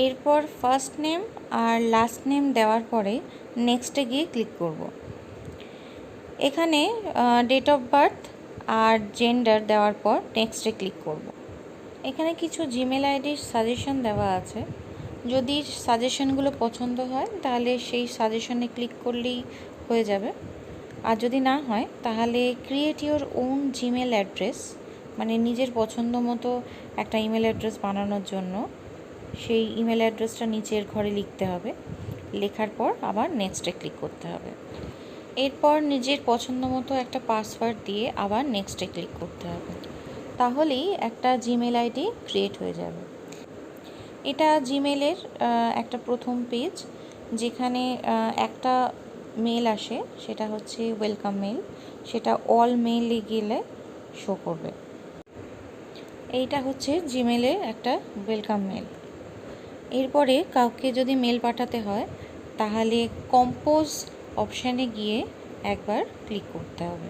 এরপর ফার্স্ট নেম আর লাস্ট নেম দেওয়ার পরে নেক্সটে গিয়ে ক্লিক করব। এখানে ডেট অফ বার্থ আর জেন্ডার দেওয়ার পর নেক্সটে ক্লিক করব। এখানে কিছু জিমেল আইডির সাজেশন দেওয়া আছে। যদি সাজেশনগুলো পছন্দ হয় তাহলে সেই সাজেশনে ক্লিক করলেই হয়ে যাবে, আর যদি না হয় তাহলে create your own Gmail address, মানে নিজের পছন্দ মতো একটা ইমেল অ্যাড্রেস বানানোর জন্য সেই ইমেল অ্যাড্রেসটা নিচের ঘরে লিখতে হবে। লেখার পর আবার নেক্সটে ক্লিক করতে হবে। এরপর নিজের পছন্দ মতো একটা পাসওয়ার্ড দিয়ে আবার নেক্সটে ক্লিক করতে হবে। তাহলেই একটা জিমেল আইডি ক্রিয়েট হয়ে যাবে। এটা জিমেলের একটা প্রথম পেজ, যেখানে একটা মেল আসে, সেটা হচ্ছে ওয়েলকাম মেল। সেটা অল মেইলে গেলে শো করবে। এইটা হচ্ছে জিমেলের একটা ওয়েলকাম মেল। এরপরে কাউকে যদি মেল পাঠাতে হয় তাহলে কম্পোজ অপশানে গিয়ে একবার ক্লিক করতে হবে।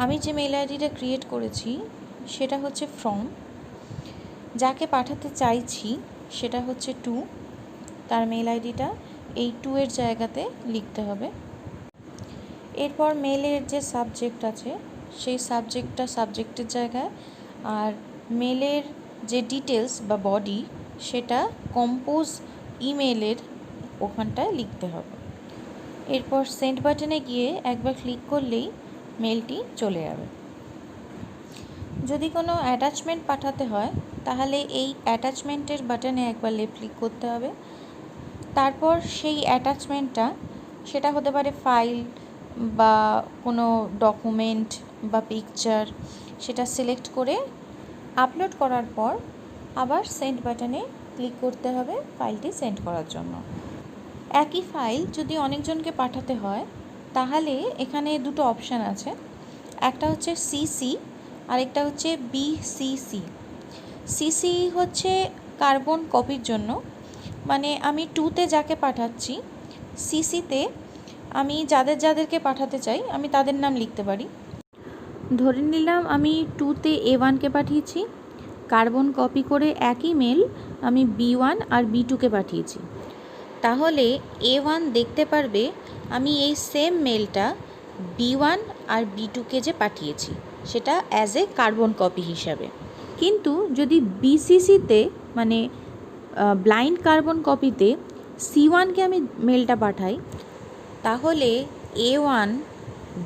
আমি যে মেল আইডিটা ক্রিয়েট করেছি সেটা হচ্ছে ফ্রম, যাকে পাঠাতে চাইছি সেটা হচ্ছে টু, তার মেল আইডিটা এই 2 এর জায়গাতে লিখতে হবে। এরপর মেলের যে সাবজেক্ট আছে সেই সাবজেক্টটা সাবজেক্টের জায়গায়, আর মেলের যে ডিটেলস বা বডি সেটা কম্পোজ ইমেলের ওখানটায় লিখতে হবে। এরপর সেন্ড বাটনে গিয়ে একবার ক্লিক করলেই মেলটি চলে যাবে। যদি কোনো অ্যাটাচমেন্ট পাঠাতে হয় তাহলে এই অ্যাটাচমেন্টের বাটনে একবার লেফট ক্লিক করতে হবে। তারপর সেই অ্যাটাচমেন্টটা, সেটা হতে পারে ফাইল বা কোনো ডকুমেন্ট বা পিকচার, সেটা সিলেক্ট করে আপলোড করার পর আবার সেন্ড বাটনে ক্লিক করতে হবে ফাইলটি সেন্ড করার জন্য। একই ফাইল যদি অনেকজনকে পাঠাতে হয় তাহলে এখানে দুটো অপশান আছে, একটা হচ্ছে সিসি আর একটা হচ্ছে বিসিসি। সিসি হচ্ছে কার্বন কপির জন্য, মানে আমি 2তে যাকে পাঠাচ্ছি, সিসিতে আমি যাদেরকে পাঠাতে চাই আমি তাদের নাম লিখতে পারি। ধরে নিলাম আমি 2তে A1কে পাঠিয়েছি, কার্বন কপি করে একই মেল আমি B1 আর B2কে পাঠিয়েছি। তাহলে A1 দেখতে পারবে আমি এই সেম মেলটা B1 আর B2কে যে পাঠিয়েছি সেটা অ্যাজ এ কার্বন কপি হিসাবে। কিন্তু যদি BCCতে মানে ব্লাইন্ড কার্বন কপিতে C1কে আমি মেলটা পাঠাই, তাহলে A1,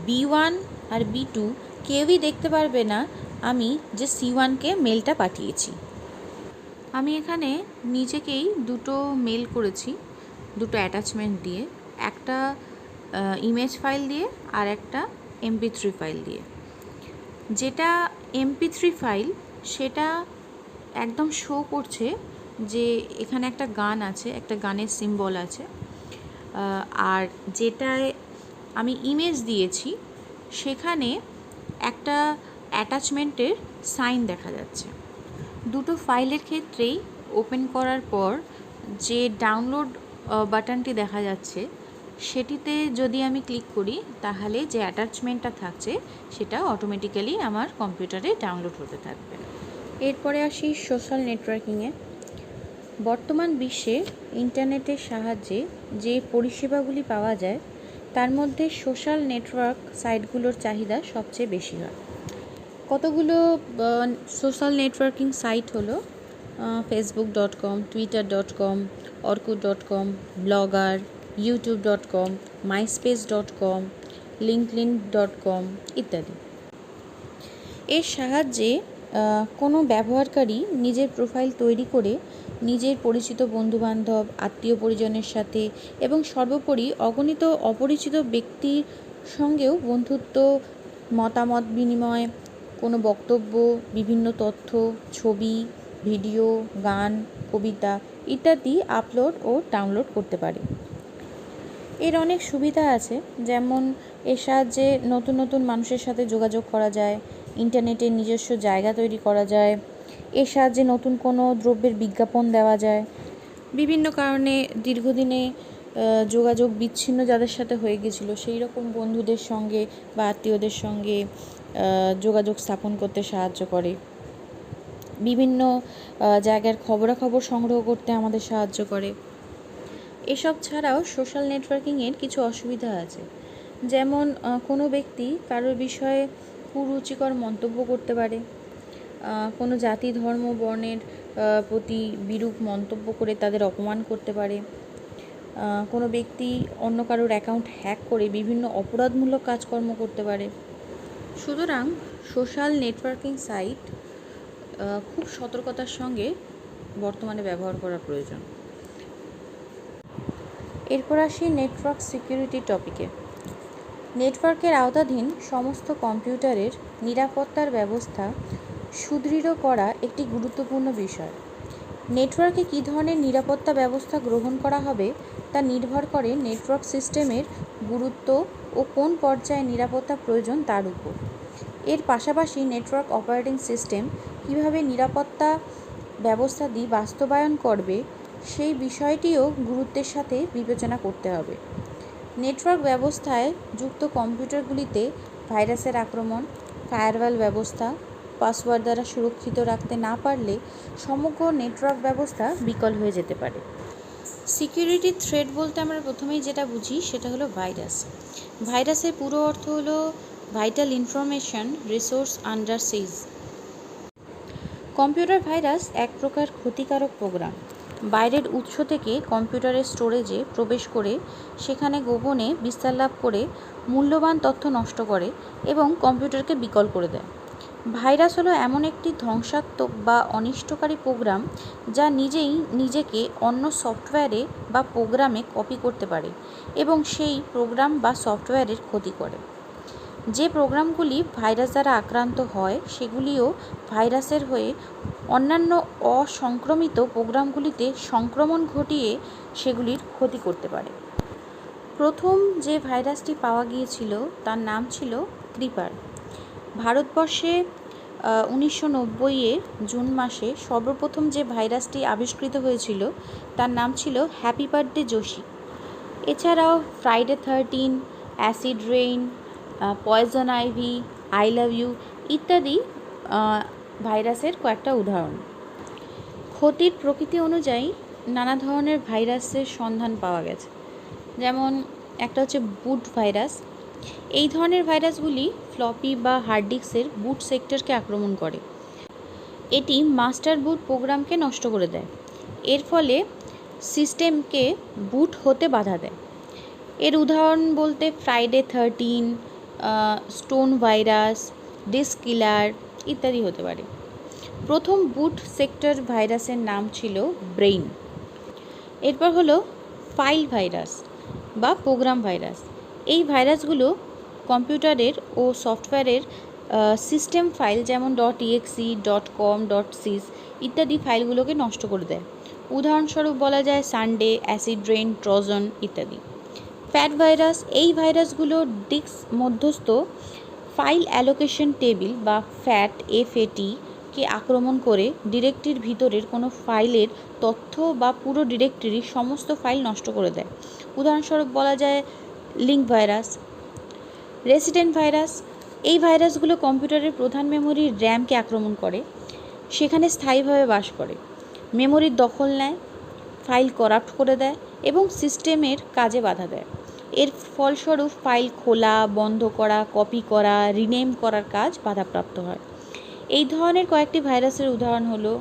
B1 আর B2 কেউই দেখতে পারবে না আমি যে C1কে মেলটা পাঠিয়েছি। আমি এখানে নিজেকেই দুটো মেল করেছি, দুটো অ্যাটাচমেন্ট দিয়ে, একটা ইমেজ ফাইল দিয়ে আর একটা MP3 ফাইল দিয়ে। যেটা MP3 ফাইল সেটা একদম শো করছে যে এখানে একটা গান আছে, একটা গানের সিম্বল আছে। আর যেটায় আমি ইমেজ দিয়েছি সেখানে একটা অ্যাটাচমেন্টের সাইন দেখা যাচ্ছে। দুটো ফাইলের ক্ষেত্রেই ওপেন করার পর যে ডাউনলোড বাটনটি দেখা যাচ্ছে সেটিতে যদি আমি ক্লিক করি তাহলে যে অ্যাটাচমেন্টটা থাকছে সেটা অটোমেটিক্যালি আমার কম্পিউটারে ডাউনলোড হতে থাকবে। এরপরে আসি সোশ্যাল নেটওয়ার্কিংয়ে। বর্তমান বিশ্বে ইন্টারনেটের সাহায্যে যে পরিষেবাগুলি পাওয়া যায় তার মধ্যে সোশ্যাল নেটওয়ার্ক সাইটগুলোর চাহিদা সবচেয়ে বেশি হয়। কতগুলো সোশ্যাল নেটওয়ার্কিং সাইট হলো facebook.com, twitter.com, orkut.com, blogger, youtube.com, myspace.com, linkedin.com ইত্যাদি। এর সাহায্যে কোনো ব্যবহারকারী নিজের প্রোফাইল তৈরি করে নিজের পরিচিত বন্ধুবান্ধব, আত্মীয় পরিজনের সাথে এবং সর্বোপরি অগণিত অপরিচিত ব্যক্তির সঙ্গেও বন্ধুত্ব, মতামত বিনিময়, কোনো বক্তব্য, বিভিন্ন তথ্য, ছবি, ভিডিও, গান, কবিতা ইত্যাদি আপলোড ও ডাউনলোড করতে পারে। এর অনেক সুবিধা আছে, যেমন এর সাহায্যে নতুন নতুন মানুষের সাথে যোগাযোগ করা যায়, ইন্টারনেটের নিজস্ব জায়গা তৈরি করা যায়, এর সাহায্যে নতুন কোনো দ্রব্যের বিজ্ঞাপন দেওয়া যায়। বিভিন্ন কারণে দীর্ঘদিনে যোগাযোগ বিচ্ছিন্ন যাদের সাথে হয়ে গেছিলো সেই রকম বন্ধুদের সঙ্গে বা আত্মীয়দের সঙ্গে যোগাযোগ স্থাপন করতে সাহায্য করে। বিভিন্ন জায়গার খবরাখবর সংগ্রহ করতে আমাদের সাহায্য করে। এসব ছাড়াও সোশ্যাল নেটওয়ার্কিংয়ের কিছু অসুবিধা আছে, যেমন কোনো ব্যক্তি কারোর বিষয়ে কুরুচিকর মন্তব্য করতে পারে, কোনো জাতি, ধর্ম, বর্ণের প্রতি বিরূপ মন্তব্য করে তাদের অপমান করতে পারে, কোনো ব্যক্তি অন্য কারোর অ্যাকাউন্ট হ্যাক করে বিভিন্ন অপরাধমূলক কাজকর্ম করতে পারে। সুতরাং সোশ্যাল নেটওয়ার্কিং সাইট খুব সতর্কতার সঙ্গে বর্তমানে ব্যবহার করা প্রয়োজন। এরপর আসি নেটওয়ার্ক সিকিউরিটি টপিকে। নেটওয়ার্কের আওতাধীন সমস্ত কম্পিউটারের নিরাপত্তার ব্যবস্থা সুদৃঢ় করা একটি গুরুত্বপূর্ণ বিষয়। নেটওয়ার্কে কী ধরনের নিরাপত্তা ব্যবস্থা গ্রহণ করা হবে তা নির্ভর করে নেটওয়ার্ক সিস্টেমের গুরুত্ব ও কোন পর্যায়ে নিরাপত্তা প্রয়োজন তার উপর। এর পাশাপাশি নেটওয়ার্ক অপারেটিং সিস্টেম কীভাবে নিরাপত্তা ব্যবস্থাটি বাস্তবায়ন করবে সেই বিষয়টিও গুরুত্বের সাথে বিবেচনা করতে হবে। নেটওয়ার্ক ব্যবস্থায় যুক্ত কম্পিউটারগুলিতে ভাইরাসের আক্রমণ, ফায়ারওয়াল ব্যবস্থা, পাসওয়ার্ড দ্বারা সুরক্ষিত রাখতে না পারলে সমগ্র নেটওয়ার্ক ব্যবস্থা বিকল হয়ে যেতে পারে। সিকিউরিটি থ্রেট বলতে আমরা প্রথমেই যেটা বুঝি সেটা হলো ভাইরাস। ভাইরাসের পুরো অর্থ হলো ভাইটাল ইনফরমেশন রিসোর্স আন্ডার সিজ। কম্পিউটার ভাইরাস এক প্রকার ক্ষতিকারক প্রোগ্রাম। বাইরের উৎস থেকে কম্পিউটারের স্টোরেজে প্রবেশ করে সেখানে গোপনে বিস্তার লাভ করে মূল্যবান তথ্য নষ্ট করে এবং কম্পিউটারকে বিকল করে দেয়। ভাইরাস হলো এমন একটি ধ্বংসাত্মক বা অনিষ্টকারী প্রোগ্রাম যা নিজেই নিজেকে অন্য সফটওয়্যারে বা প্রোগ্রামে কপি করতে পারে এবং সেই প্রোগ্রাম বা সফটওয়্যারের ক্ষতি করে। যে প্রোগ্রামগুলি ভাইরাস দ্বারা আক্রান্ত হয় সেগুলিও ভাইরাসের হয়ে অন্যান্য অসংক্রমিত প্রোগ্রামগুলিতে সংক্রমণ ঘটিয়ে সেগুলির ক্ষতি করতে পারে। প্রথম যে ভাইরাসটি পাওয়া গিয়েছিল তার নাম ছিল ক্রিপার। ভারতবর্ষে 1990-এর জুন মাসে সর্বপ্রথম যে ভাইরাসটি আবিষ্কৃত হয়েছিল তার নাম ছিল হ্যাপি বার্থডে জোশি। এছাড়াও Friday 13, acid rain, poison ivy, I love you ইত্যাদি ভাইরাসের কয়েকটা উদাহরণ। ক্ষতির প্রকৃতি অনুযায়ী নানা ধরনের ভাইরাসের সন্ধান পাওয়া গেছে, যেমন একটা হচ্ছে বুট ভাইরাস, এই ধরনের ভাইরাসগুলি ফ্লপি বা হার্ড ডিস্কের বুট সেক্টরকে আক্রমণ করে। এটি মাস্টার বুট প্রোগ্রামকে নষ্ট করে দেয়। এর ফলে সিস্টেমকে বুট হতে বাধা দেয়। এর উদাহরণ বলতে ফ্রাইডে 13, স্টোন ভাইরাস, ডিস্ক কিলার ইত্যাদি হতে পারে। প্রথম বুট সেক্টর ভাইরাসের নাম ছিল ব্রেইন। এরপর হলো ফাইল ভাইরাস বা প্রোগ্রাম ভাইরাস। এই ভাইরাসগুলো কম্পিউটারের ও সফটওয়্যারের সিস্টেম ফাইল যেমন .exe, .com, .sys ইত্যাদি ফাইলগুলোকে নষ্ট করে দেয়। উদাহরণস্বরূপ বলা যায় সানডে, অ্যাসিড রেইন, ট্রোজান ইত্যাদি। ফ্যাট ভাইরাস, এই ভাইরাসগুলো ডিস্ক মধ্যস্থ ফাইল অ্যালোকেশন টেবিল বা FAT কে আক্রমণ করে ডিরেক্টরির ভিতরের কোনো ফাইলের তথ্য বা পুরো ডিরেক্টরির সমস্ত ফাইল নষ্ট করে দেয়। উদাহরণস্বরূপ বলা যায় লিঙ্ক ভাইরাস। রেসিডেন্ট ভাইরাস, এই ভাইরাসগুলো কম্পিউটারের প্রধান মেমোরির র্যামকে আক্রমণ করে, সেখানে স্থায়ীভাবে বাস করে, মেমোরির দখল নেয়, ফাইল করাপ্ট করে দেয় এবং সিস্টেমের কাজে বাধা দেয়। এর ফলস্বরূপ ফাইল খোলা, বন্ধ করা, কপি করা, রিনেম করার কাজ বাধাপ্রাপ্ত হয়। এই ধরনের কয়েকটি ভাইরাসের উদাহরণ হলো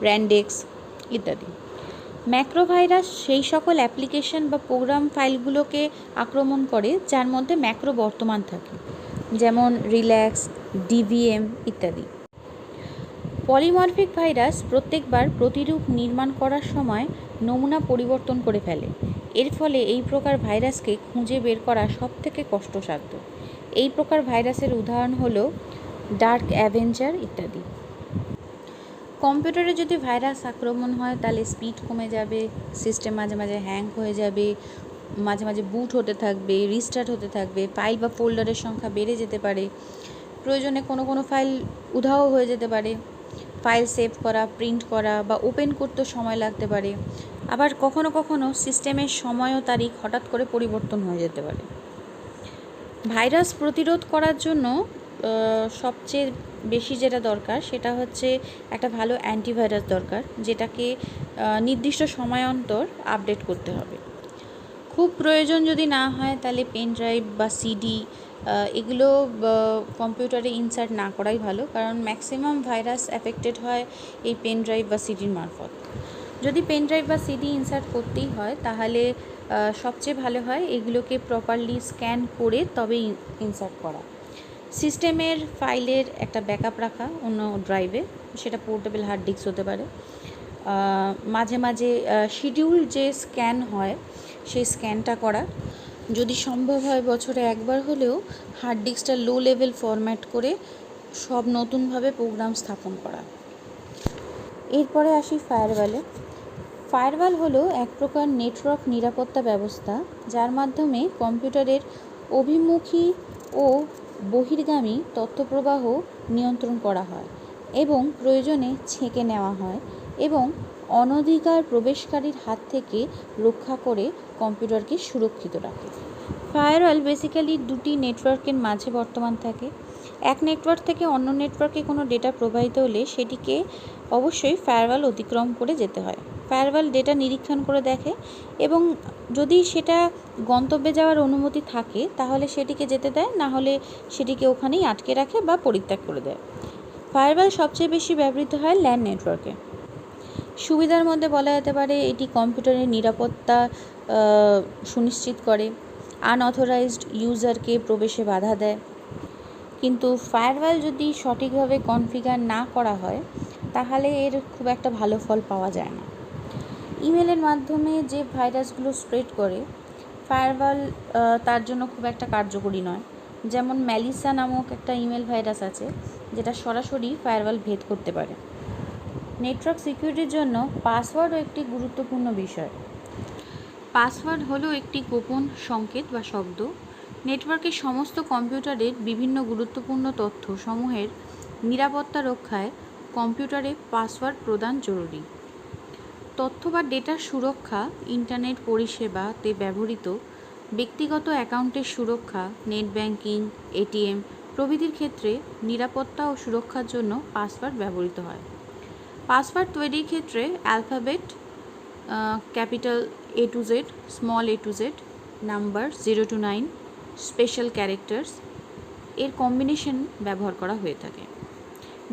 র্যান্ডেক্স ইত্যাদি। ম্যাক্রো ভাইরাস সেই সকল অ্যাপ্লিকেশন বা প্রোগ্রাম ফাইলগুলোকে আক্রমণ করে যার মধ্যে ম্যাক্রো বর্তমান থাকে, যেমন রিল্যাক্স, ডিভিএম ইত্যাদি। পলিমরফিক ভাইরাস প্রত্যেকবার প্রতিরূপ নির্মাণ করার সময় নমুনা পরিবর্তন করে ফেলে। এর ফলে এই প্রকার ভাইরাসকে খুঁজে বের করা সবথেকে কষ্টসাধ্য। এই প্রকার ভাইরাসের উদাহরণ হলো ডার্ক অ্যাভেঞ্জার ইত্যাদি। কম্পিউটারে যদি ভাইরাস আক্রমণ হয় তাহলে স্পিড কমে যাবে, সিস্টেম মাঝে মাঝে হ্যাং হয়ে যাবে, মাঝে মাঝে বুট হতে থাকবে, রিস্টার্ট হতে থাকবে, ফাইল বা ফোল্ডারের সংখ্যা বেড়ে যেতে পারে, প্রয়োজনে কোনো ফাইল উধাও হয়ে যেতে পারে, ফাইল সেভ করা, প্রিন্ট করা বা ওপেন করতে সময় লাগতে পারে, আবার কখনো কখনো সিস্টেমের সময় ও তারিখ হঠাৎ করে পরিবর্তন হয়ে যেতে পারে। ভাইরাস প্রতিরোধ করার জন্য সবচেয়ে বেশি যেটা দরকার সেটা হচ্ছে একটা ভালো অ্যান্টিভাইরাস দরকার, যেটাকে নির্দিষ্ট সময় অন্তর আপডেট করতে হবে। খুব প্রয়োজন যদি না হয় তাহলে পেন ড্রাইভ বা সিডি এগুলো কম্পিউটারে ইনসার্ট না করাই ভালো, কারণ ম্যাক্সিমাম ভাইরাস অ্যাফেক্টেড হয় এই পেন ড্রাইভ বা সিডির মারফত। যদি পেন ড্রাইভ বা সিডি ইনসার্ট করতেই হয় তাহলে সবচেয়ে ভালো হয় এগুলোকে প্রপারলি স্ক্যান করে তবে ইনসার্ট করা। সিস্টেমের ফাইলের একটা ব্যাকআপ রাখা অন্য ড্রাইভে, সেটা পোর্টেবল হার্ড ডিস্ক হতে পারে। মাঝে মাঝে শিডিউল যে স্ক্যান হয় সেই স্ক্যানটা করা, যদি সম্ভব হয় বছরে একবার হলেও হার্ড ডিস্কটা লো লেভেল ফরম্যাট করে সব নতুনভাবে প্রোগ্রাম স্থাপন করা। এরপরে আসি ফায়ারওয়ালে। ফায়ারওয়াল হলো এক প্রকার নেটওয়ার্ক নিরাপত্তা ব্যবস্থা যার মাধ্যমে কম্পিউটারের অভিমুখী ও বহির্গামী তথ্যপ্রবাহ নিয়ন্ত্রণ করা হয় এবং প্রয়োজনে ছেঁকে নেওয়া হয় এবং অনধিকার প্রবেশকারীর হাত থেকে রক্ষা করে কম্পিউটারকে সুরক্ষিত রাখে। ফায়ারওয়াল বেসিক্যালি দুটি নেটওয়ার্কের মাঝে বর্তমান থাকে। এক নেটওয়ার্ক থেকে অন্য নেটওয়ার্কে কোনো ডেটা প্রবাহিত হলে সেটিকে অবশ্যই ফায়ারওয়াল অতিক্রম করে যেতে হয়। ফায়ারওয়াল ডেটা নিরীক্ষণ করে দেখে এবং যদি সেটা গন্তব্যে যাওয়ার অনুমতি থাকে তাহলে সেটিকে যেতে দেয়, না হলে সেটিকে ওখানেই আটকে রাখে বা পরিত্যাগ করে দেয়। ফায়ারওয়াল সবচেয়ে বেশি ব্যবহৃত হয় ল্যান নেটওয়ার্কে। সুবিধার মধ্যে বলা যেতে পারে এটি কম্পিউটারের নিরাপত্তা সুনিশ্চিত করে, আনঅথরাইজড ইউজারকে প্রবেশে বাধা দেয়। কিন্তু ফায়ারওয়াল যদি সঠিকভাবে কনফিগার না করা হয় তাহলে এর খুব একটা ভালো ফল পাওয়া যায় না। ইমেলের মাধ্যমে যে ভাইরাসগুলো স্প্রেড করে ফায়ারওয়াল তার জন্য খুব একটা কার্যকরী নয়। যেমন ম্যালিসা নামক একটা ইমেল ভাইরাস আছে যেটা সরাসরি ফায়ারওয়াল ভেদ করতে পারে। নেটওয়ার্ক সিকিউরিটির জন্য পাসওয়ার্ডও একটি গুরুত্বপূর্ণ বিষয়। পাসওয়ার্ড হলো একটি গোপন সংকেত বা শব্দ। নেটওয়ার্কের সমস্ত কম্পিউটারের বিভিন্ন গুরুত্বপূর্ণ তথ্য সমূহের নিরাপত্তা রক্ষায় কম্পিউটারে পাসওয়ার্ড প্রদান জরুরি। তথ্য বা ডেটার সুরক্ষা, ইন্টারনেট পরিষেবাতে ব্যবহৃত ব্যক্তিগত অ্যাকাউন্টের সুরক্ষা, নেট ব্যাংকিং, এটিএম প্রভৃতির ক্ষেত্রে নিরাপত্তা ও সুরক্ষার জন্য পাসওয়ার্ড ব্যবহৃত হয়। পাসওয়ার্ড তৈরির ক্ষেত্রে alphabet, capital A to Z, small a to Z, number 0 to 9, special characters এর কম্বিনেশন ব্যবহার করা হয়ে থাকে।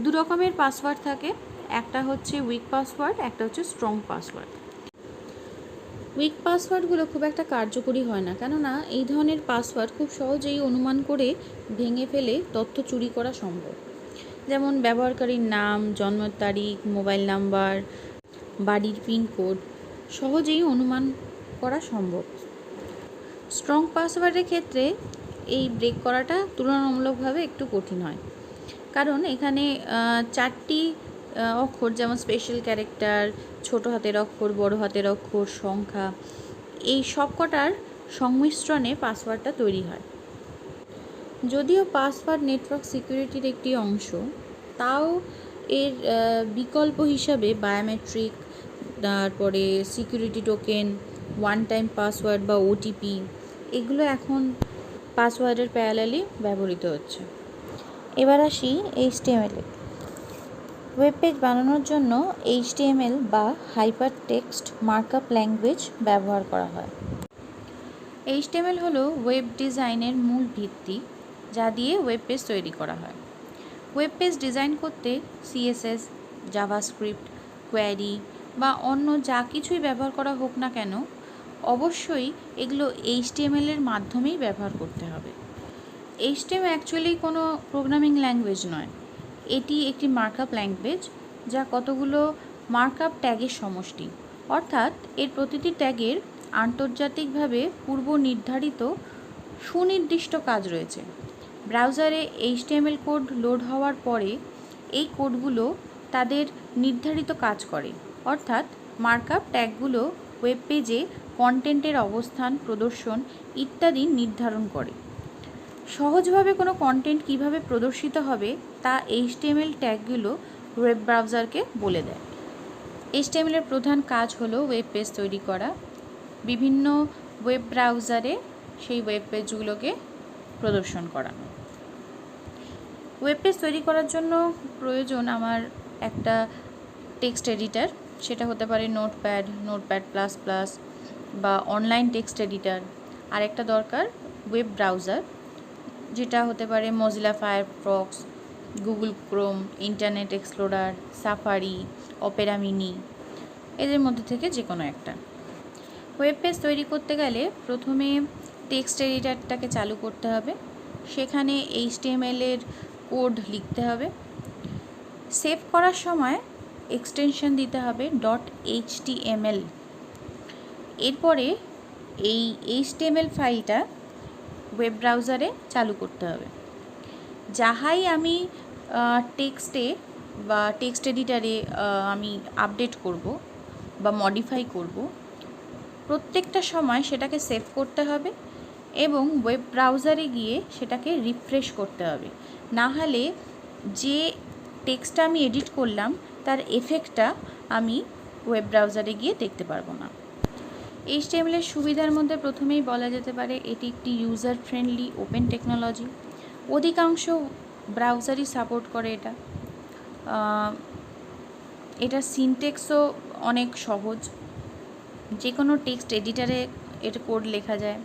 দু রকমের পাসওয়ার্ড থাকে, একটা হচ্ছে উইক পাসওয়ার্ড, একটা হচ্ছে স্ট্রং পাসওয়ার্ড। উইক পাসওয়ার্ডগুলো খুব একটা কার্যকরী হয় না, কেননা এই ধরনের পাসওয়ার্ড খুব সহজেই অনুমান করে ভেঙে ফেলে তথ্য চুরি করা সম্ভব। যেমন ব্যবহারকারীর নাম, জন্ম তারিখ, মোবাইল নাম্বার, বাড়ির পিনকোড সহজেই অনুমান করা সম্ভব। স্ট্রং পাসওয়ার্ডের ক্ষেত্রে এই ব্রেক করাটা তুলনামূলকভাবে একটু কঠিন হয়, কারণ এখানে 4টি অক্ষর, যেমন স্পেশাল ক্যারেক্টার, ছোট হাতের অক্ষর, বড় হাতের অক্ষর, সংখ্যা, এই সব কটার সংমিশ্রণে পাসওয়ার্ডটা তৈরি হয়। যদিও পাসওয়ার্ড নেটওয়ার্ক সিকিউরিটির একটি অংশ, তাও এর বিকল্প হিসাবে বায়োমেট্রিক, তারপরে security token, one time password বা ওটিপি, এগুলো এখন পাসওয়ার্ডের প্যারালালি ব্যবহৃত হচ্ছে। এবার আসি HTML-এ। ওয়েব পেজ বানানোর জন্য HTML বা হাইপার টেক্সট মার্কআপ ল্যাঙ্গুয়েজ ব্যবহার করা হয়। HTML হলো ওয়েব ডিজাইনের মূল ভিত্তি, যা দিয়ে ওয়েব পেজ তৈরি করা হয়। ওয়েব পেজ ডিজাইন করতে CSS, জাভাস্ক্রিপ্ট, কোয়ারি বা অন্য যা কিছুই ব্যবহার করা হোক না কেন, অবশ্যই এগুলো HTML-এর মাধ্যমেই ব্যবহার করতে হবে। HTML অ্যাকচুয়ালি কোনো প্রোগ্রামিং ল্যাঙ্গুয়েজ নয়, এটি একটি মার্কআপ ল্যাঙ্গুয়েজ, যা কতগুলো মার্কআপ ট্যাগের সমষ্টি, অর্থাৎ এর প্রতিটি ট্যাগের আন্তর্জাতিকভাবে পূর্ব নির্ধারিত সুনির্দিষ্ট কাজ রয়েছে। ব্রাউজারে HTML কোড লোড হওয়ার পরে এই কোডগুলো তাদের নির্ধারিত কাজ করে, অর্থাৎ মার্কআপ ট্যাগগুলো ওয়েব পেজে কন্টেন্টের অবস্থান, প্রদর্শন ইত্যাদি নির্ধারণ করে। সহজভাবে কোনো কন্টেন্ট কিভাবে প্রদর্শিত হবে তা HTML ট্যাগগুলো ওয়েব ব্রাউজারকে বলে দেয়। HTML-এর প্রধান কাজ হলো ওয়েব পেজ তৈরি করা, বিভিন্ন ওয়েব ব্রাউজারে সেই ওয়েব পেজগুলোকে প্রদর্শন করানো। ওয়েব পেজ তৈরি করার জন্য প্রয়োজন আমার একটা টেক্সট এডিটর, সেটা হতে পারে নোটপ্যাড, নোটপ্যাড প্লাস প্লাস বা অনলাইন টেক্সট এডিটর। আর একটা দরকার ওয়েব ব্রাউজার, যেটা হতে পারে Mozilla Firefox, Google Chrome, internet explorer, safari, Opera mini, এদের মধ্যে থেকে যে কোনো একটা। ওয়েব পেজ তৈরি করতে গেলে প্রথমে টেক্সট এডিটরটাকে চালু করতে হবে, সেখানে HTML-এর কোড লিখতে হবে। সেভ করার সময় এক্সটেনশন দিতে হবে .html। এরপরে এই HTML ফাইলটা ওয়েব ব্রাউজারে চালু করতে হবে। যাহাই আমি টেক্সটে বা টেক্সট এডিটারে আমি আপডেট করব বা মডিফাই করব, প্রত্যেকটা সময় সেটাকে সেভ করতে হবে এবং ওয়েব ব্রাউজারে গিয়ে সেটাকে রিফ্রেশ করতে হবে। না হলে যে টেক্সটটা আমি এডিট করলাম তার এফেক্টটা আমি ওয়েব ব্রাউজারে গিয়ে দেখতে পারবো না। HTML-এর সুবিধার মধ্যে প্রথমেই বলা যেতে পারে এটি একটি ইউজার ফ্রেন্ডলি ওপেন টেকনোলজি। অধিকাংশ ব্রাউজারই সাপোর্ট করে এটা। এটার সিনটেক্সও অনেক সহজ, যে কোনো টেক্সট এডিটারে এর কোড লেখা যায়।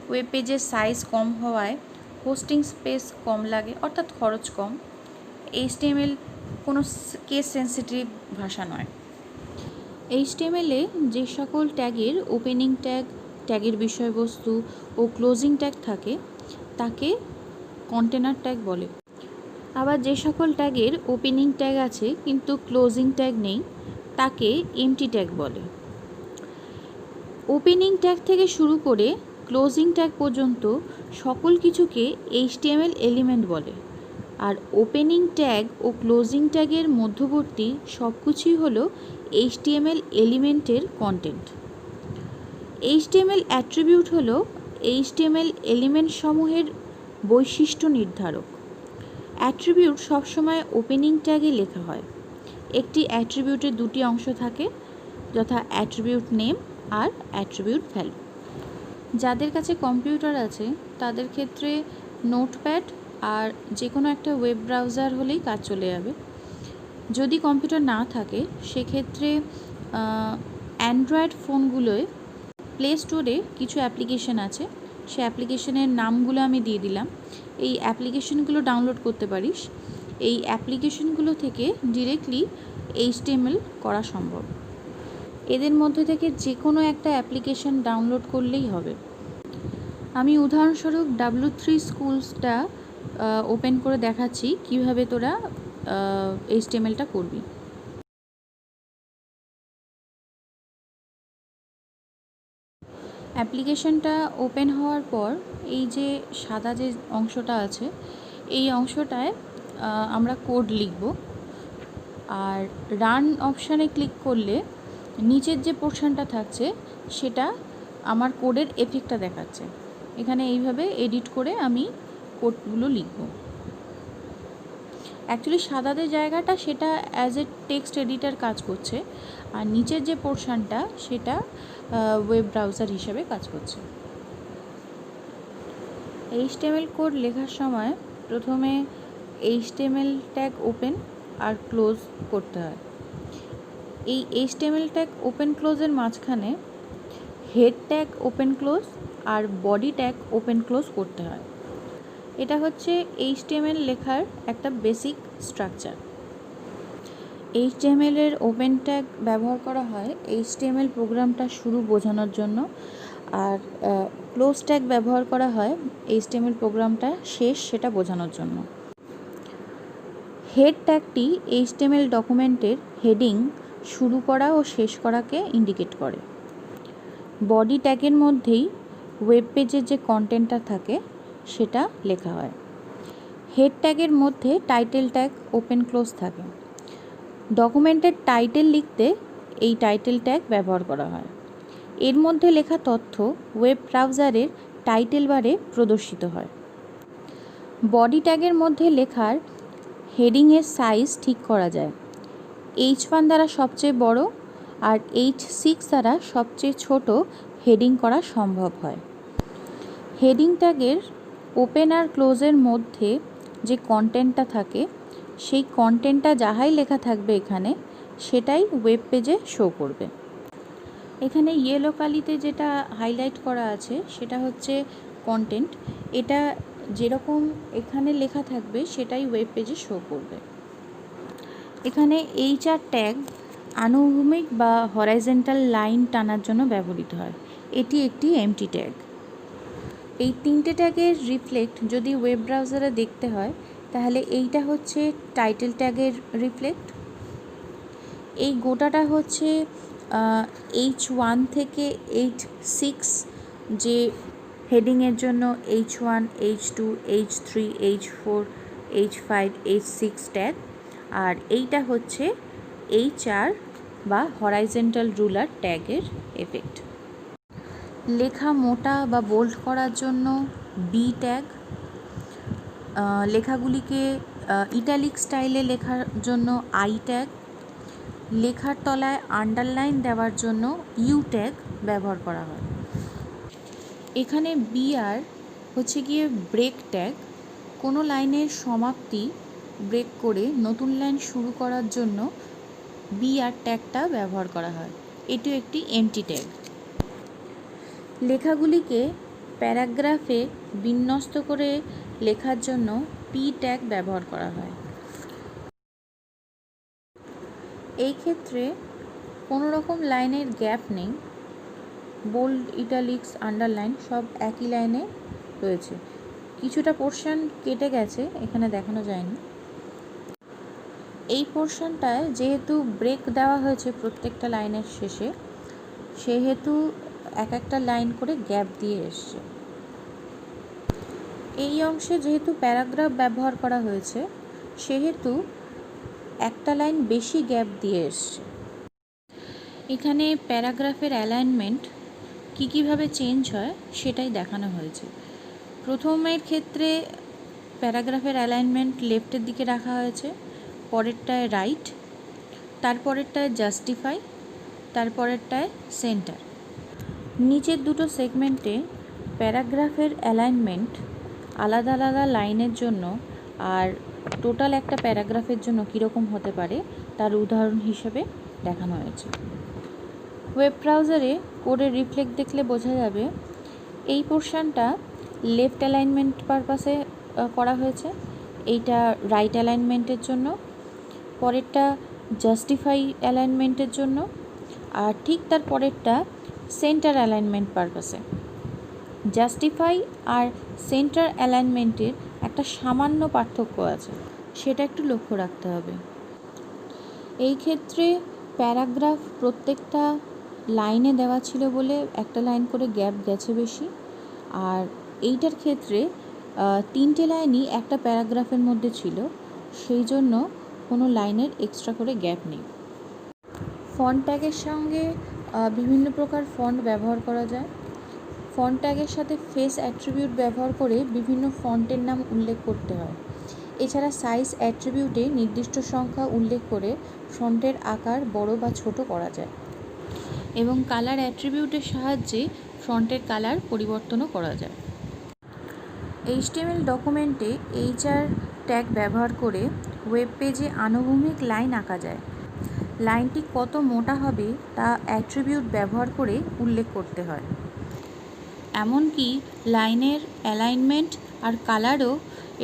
ওয়েব পেজের সাইজ কম হওয়ায় হোস্টিং স্পেস কম লাগে, অর্থাৎ খরচ কম। HTML কোনো কেস সেন্সিটিভ ভাষা নয়। HTML-এ যে সকল ট্যাগের ওপেনিং ট্যাগ, ট্যাগের বিষয়বস্তু ও ক্লোজিং ট্যাগ থাকে তাকে কন্টেনার ট্যাগ বলে। আবার যে সকল ট্যাগের ওপেনিং ট্যাগ আছে কিন্তু ক্লোজিং ট্যাগ নেই তাকে এমটি ট্যাগ বলে। ওপেনিং ট্যাগ থেকে শুরু করে ক্লোজিং ট্যাগ পর্যন্ত সকল কিছুকে HTML এলিমেন্ট বলে, আর ওপেনিং ট্যাগ ও ক্লোজিং ট্যাগের মধ্যবর্তী সব কিছুই হলো HTML এলিমেন্টের কন্টেন্ট। HTML অ্যাট্রিবিউট হলো HTML এলিমেন্ট সমূহের বৈশিষ্ট্য নির্ধারক। অ্যাট্রিবিউট সবসময় ওপেনিং ট্যাগে লেখা হয়। একটি অ্যাট্রিবিউটের দুটি অংশ থাকে, যথা অ্যাট্রিবিউট নেম আর অ্যাট্রিবিউট ভ্যালু। যাদের কাছে কম্পিউটার আছে তাদের ক্ষেত্রে নোটপ্যাড আর যে কোনো একটা ওয়েব ব্রাউজার হলেই কাজ চলে যাবে। যদি কম্পিউটার না থাকে সেক্ষেত্রে অ্যান্ড্রয়েড ফোনগুলোয় প্লে স্টোরে কিছু অ্যাপ্লিকেশন আছে সে অ্যাপ্লিকেশনের নামগুলো আমি দিয়ে দিলাম। এই অ্যাপ্লিকেশনগুলো ডাউনলোড করতে পারিস। এই অ্যাপ্লিকেশনগুলো থেকে ডিরেক্টলি HTML করা সম্ভব। এদের মধ্যে থেকে যে কোনো একটা অ্যাপ্লিকেশন ডাউনলোড করলেই হবে। আমি উদাহরণস্বরূপ W3 স্কুলসটা ওপেন করে দেখাচ্ছি কিভাবে তোরা HTMLটা করবি। অ্যাপ্লিকেশনটা ওপেন হওয়ার পর এই যে সাদা যে অংশটা আছে এই অংশটায় আমরা কোড লিখব, আর রান অপশানে ক্লিক করলে নিচের যে পোর্শনটা থাকছে সেটা আমার কোডের এফেক্টটা দেখাচ্ছে। এখানে এইভাবে এডিট করে আমি কোডগুলো লিখব। অ্যাকচুয়ালি সাদাদের জায়গাটা সেটা অ্যাজ এ টেক্সট এডিটার কাজ করছে, আর নিচের যে পোর্শনটা সেটা ওয়েব ব্রাউজার হিসেবে কাজ করছে। HTML কোড লেখার সময় প্রথমে HTML ট্যাগ ওপেন আর ক্লোজ করতে হয়। এই HTML ট্যাগ ওপেন ক্লোজের মাঝখানে হেড ট্যাগ ওপেন ক্লোজ আর বডি ট্যাগ ওপেন ক্লোজ করতে হয়। এটা হচ্ছে HTML লেখার একটা বেসিক স্ট্রাকচার। HTML এর ওপেন ট্যাগ ব্যবহার করা হয় HTML প্রোগ্রামটা শুরু বোঝানোর জন্য, আর ক্লোজ ট্যাগ ব্যবহার করা হয় HTML প্রোগ্রামটা শেষ সেটা বোঝানোর জন্য। হেড ট্যাগটি HTML ডকুমেন্টের হেডিং শুরু করা ও শেষ করাকে ইন্ডিকেট করে। বডি ট্যাগের মধ্যেই ওয়েব পেজের যে কন্টেন্টটা থাকে সেটা লেখা হয়। হেড ট্যাগের মধ্যে টাইটেল ট্যাগ ওপেন ক্লোজ থাকে। ডকুমেন্টের টাইটেল লিখতে এই টাইটেল ট্যাগ ব্যবহার করা হয়। এর মধ্যে লেখা তথ্য ওয়েব ব্রাউজারের টাইটেল বারে প্রদর্শিত হয়। বডি ট্যাগের মধ্যে লেখার হেডিংয়ের সাইজ ঠিক করা যায়। H1 দ্বারা সবচেয়ে বড় আর H6 দ্বারা সবচেয়ে ছোট হেডিং করা সম্ভব হয়। হেডিং ট্যাগের ওপেন আর ক্লোজের মধ্যে যে কন্টেন্টটা থাকে সেই কন্টেন্টটা যাহাই লেখা থাকবে এখানে সেটাই ওয়েব পেজে শো করবে। এখানে ইয়েলো কালিতে যেটা হাইলাইট করা আছে সেটা হচ্ছে কন্টেন্ট। এটা যেরকম এখানে লেখা থাকবে সেটাই ওয়েব পেজে শো করবে। এখানে HR ট্যাগ আনুভূমিক বা হরাইজন্টাল লাইন টানার জন্য ব্যবহৃত হয়। এটি একটি এমটি ট্যাগ। এই তিনটে ট্যাগের রিফ্লেক্ট যদি ওয়েব ব্রাউজারে দেখতে হয় তাহলে এইটা হচ্ছে টাইটেল ট্যাগের রিফ্লেক্ট। এই গোটাটা হচ্ছে H1 থেকে H6 যে হেডিংয়ের জন্য H1, H2, H3, H4, H5, H6 tag, আর এইটা হচ্ছে HR বা হরাইজন্টাল রুলার ট্যাগের এফেক্ট। লেখা মোটা বা বোল্ড করার জন্য বি ট্যাগ, লেখাগুলিকে ইটালিক স্টাইলে লেখার জন্য আই ট্যাগ, লেখার তলায় আন্ডারলাইন দেওয়ার জন্য ইউ ট্যাগ ব্যবহার করা হয়। এখানে BR হচ্ছে গিয়ে ব্রেক ট্যাগ। কোনো লাইনের সমাপ্তি ব্রেক করে নতুন লাইন শুরু করার জন্য BR ট্যাগটা ব্যবহার করা হয়। এটিও একটি এমটি ট্যাগ। লেখাগুলিকে প্যারাগ্রাফে বিন্যস্ত করে লেখার জন্য পি ট্যাগ ব্যবহার করা হয়। এই ক্ষেত্রে কোনো রকম লাইনের গ্যাপ নেই, বোল্ড, ইটালিক্স, আন্ডারলাইন সব একই লাইনে রয়েছে। কিছুটা পোর্শন কেটে গেছে, এখানে দেখানো যায়নি। এই পোর্শনটায় যেহেতু ব্রেক দেওয়া হয়েছে প্রত্যেকটা লাইনের শেষে, সেহেতু এক একটা লাইন করে গ্যাপ দিয়ে এসছে। এই অংশে যেহেতু প্যারাগ্রাফ ব্যবহার করা হয়েছে সেহেতু একটা লাইন বেশি গ্যাপ দিয়ে এসছে। এখানে প্যারাগ্রাফের অ্যালাইনমেন্ট কীভাবে চেঞ্জ হয় সেটাই দেখানো হয়েছে। প্রথমের ক্ষেত্রে প্যারাগ্রাফের অ্যালাইনমেন্ট লেফটের দিকে রাখা হয়েছে, পরেরটায় রাইট, তারপরেরটায় জাস্টিফাই, তারপরেরটায় সেন্টার। নিচের দুটো সেগমেন্টে প্যারাগ্রাফের অ্যালাইনমেন্ট আলাদা আলাদা লাইনের জন্য আর টোটাল একটা প্যারাগ্রাফের জন্য কীরকম হতে পারে তার উদাহরণ হিসেবে দেখানো হয়েছে। ওয়েব ব্রাউজারে কোডের রিফ্লেক্ট দেখলে বোঝা যাবে এই পোর্শনটা লেফট অ্যালাইনমেন্ট পারপাসে করা হয়েছে, এইটা রাইট অ্যালাইনমেন্টের জন্য, পরেরটা জাস্টিফাই অ্যালাইনমেন্টের জন্য, আর ঠিক তার পরেরটা সেন্টার অ্যালাইনমেন্ট পারপাসে। জাস্টিফাই আর সেন্টার অ্যালাইনমেন্টের একটা সামান্য পার্থক্য আছে, সেটা একটু লক্ষ্য রাখতে হবে। এই ক্ষেত্রে প্যারাগ্রাফ প্রত্যেকটা লাইনে দেওয়া ছিল বলে একটা লাইন করে গ্যাপ গেছে বেশি, আর এইটার ক্ষেত্রে 3টে লাইনই একটা প্যারাগ্রাফের মধ্যে ছিল, সেই জন্য কোনো লাইনের এক্সট্রা করে গ্যাপ নেই। ফন্ট ট্যাগের সঙ্গে বিভিন্ন প্রকার ফন্ট ব্যবহার করা যায়। ফন্ট ট্যাগের সাথে ফেস অ্যাট্রিবিউট ব্যবহার করে বিভিন্ন ফন্টের নাম উল্লেখ করতে হয়। এছাড়া সাইজ অ্যাট্রিবিউটে নির্দিষ্ট সংখ্যা উল্লেখ করে ফন্টের আকার বড় বা ছোট করা যায়, এবং কালার অ্যাট্রিবিউটের সাহায্যে ফন্টের কালার পরিবর্তনও করা যায়। HTML ডকুমেন্টে HR ট্যাগ ব্যবহার করে ওয়েব পেজে আনুভূমিক লাইন আঁকা যায়। লাইনটি কত মোটা হবে তা অ্যাট্রিবিউট ব্যবহার করে উল্লেখ করতে হয়। এমনকি লাইনের অ্যালাইনমেন্ট আর কালারও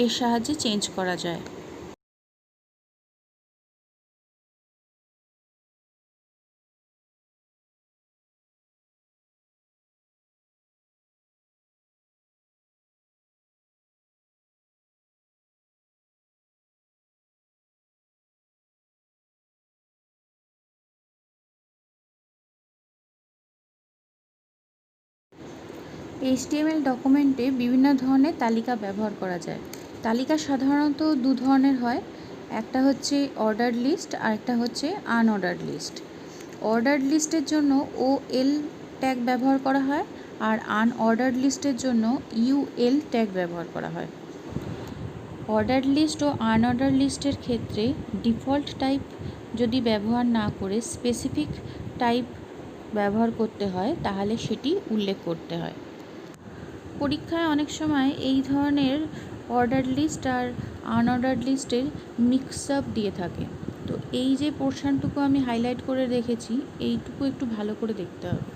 এর সাহায্যে চেঞ্জ করা যায়। HTML ডকুমেন্টে বিভিন্ন ধরনের তালিকা ব্যবহার করা যায়। তালিকা সাধারণত দু ধরনের হয়, একটা হচ্ছে অর্ডার লিস্ট আর একটা হচ্ছে আনঅর্ডার লিস্ট। অর্ডার লিস্টের জন্য OL ট্যাগ ব্যবহার করা হয়, আর আনঅর্ডার লিস্টের জন্য UL ট্যাগ ব্যবহার করা হয়। অর্ডার লিস্ট ও আনঅর্ডার লিস্টের ক্ষেত্রে ডিফল্ট টাইপ যদি ব্যবহার না করে স্পেসিফিক টাইপ ব্যবহার করতে হয়, তাহলে সেটি উল্লেখ করতে হয়। পরীক্ষায় অনেক সময় এই ধরনের অর্ডার লিস্ট আর আনঅর্ডার লিস্টের মিক্স আপ দিয়ে থাকে, তো এই যে পোর্শনটুকু আমি হাইলাইট করে রেখেছি, এইটুকু একটু ভালো করে দেখতে হবে।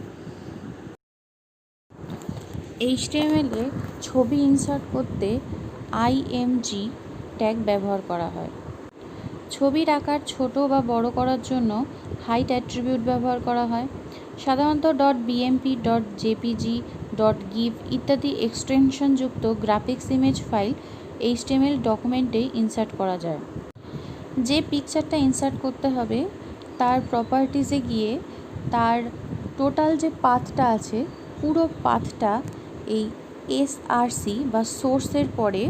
HTML এ ছবি ইনসার্ট করতে IMG ট্যাগ ব্যবহার করা হয়। ছবির আকার ছোট বা বড় করার জন্য হাইট অ্যাট্রিবিউট ব্যবহার করা হয়। সাধারণত .bmp, .jpg, .gif ইত্যাদি এক্সটেনশনযুক্ত গ্রাফিক্স ইমেজ ফাইল HTML ডকুমেন্টে ইনসার্ট করা যায়। যে পিকচারটা ইনসার্ট করতে হবে তার প্রপার্টিসে গিয়ে তার টোটাল যে পাথটা আছে, পুরো পাথটা এই SRC বা সোর্সের পরে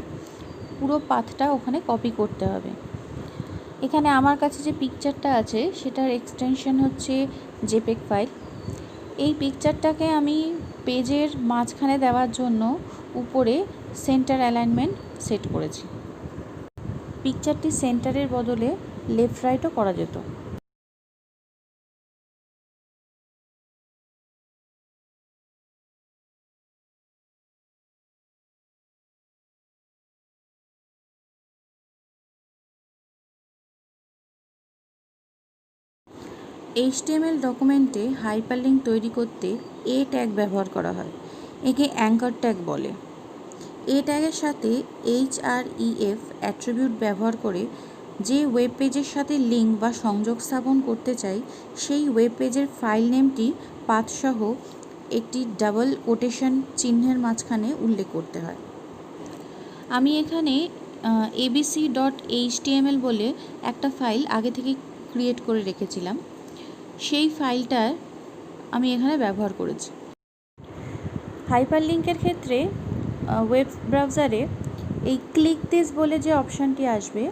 পুরো পাথটা ওখানে কপি করতে হবে। এখানে আমার কাছে যে পিকচারটা আছে সেটার এক্সটেনশন হচ্ছে জেপেগ ফাইল। এই পিকচারটাকে আমি পেজের মাঝখানে দেওয়ার জন্য উপরে সেন্টার অ্যালাইনমেন্ট সেট করেছি। পিকচারটি সেন্টারের বদলে লেফট রাইটও করা যেত। HTML ডকুমেন্টে হাইপারলিঙ্ক তৈরি করতে A ট্যাগ ব্যবহার করা হয়। একে অ্যাঙ্কার ট্যাগ বলে। A ট্যাগের সাথে href অ্যাট্রিবিউট ব্যবহার করে যে ওয়েব পেজের সাথে লিঙ্ক বা সংযোগ স্থাপন করতে চাই, সেই ওয়েব পেজের ফাইল নেমটি পাথসহ একটি ডাবল কোটেশন চিহ্নের মাঝখানে উল্লেখ করতে হয়। আমি এখানে abc.html বলে একটা ফাইল আগে থেকে ক্রিয়েট করে রেখেছিলাম, সেই ফাইলটার আমি এখানে ব্যবহার করেছি। হাইপারলিঙ্কের ক্ষেত্রে ওয়েব ব্রাউজারে এই ক্লিক দিস বলে যে অপশানটি আসবে,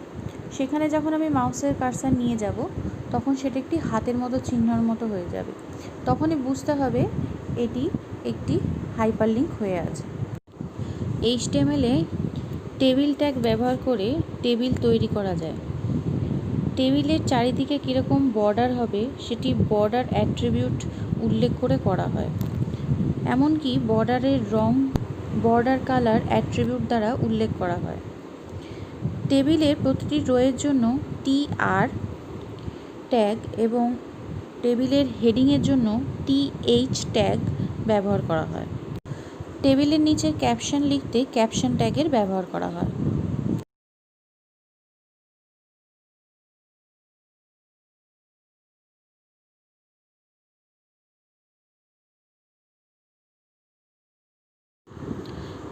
সেখানে যখন আমি মাউসের কার্সার নিয়ে যাব তখন সেটা একটি হাতের মতো চিহ্নর মতো হয়ে যাবে, তখনই বুঝতে হবে এটি একটি হাইপারলিঙ্ক হয়ে আছে। HTML এ টেবিল ট্যাগ ব্যবহার করে টেবিল তৈরি করা যায়। টেবিলের চারিদিকে কীরকম বর্ডার হবে সেটি বর্ডার অ্যাট্রিবিউট উল্লেখ করে করা হয়। এমনকি বর্ডারের রং বর্ডার কালার অ্যাট্রিবিউট দ্বারা উল্লেখ করা হয়। টেবিলের প্রতিটি রোয়ের জন্য TR ট্যাগ এবং টেবিলের হেডিংয়ের জন্য TH ট্যাগ ব্যবহার করা হয়। টেবিলের নিচে ক্যাপশন লিখতে ক্যাপশন ট্যাগের ব্যবহার করা হয়।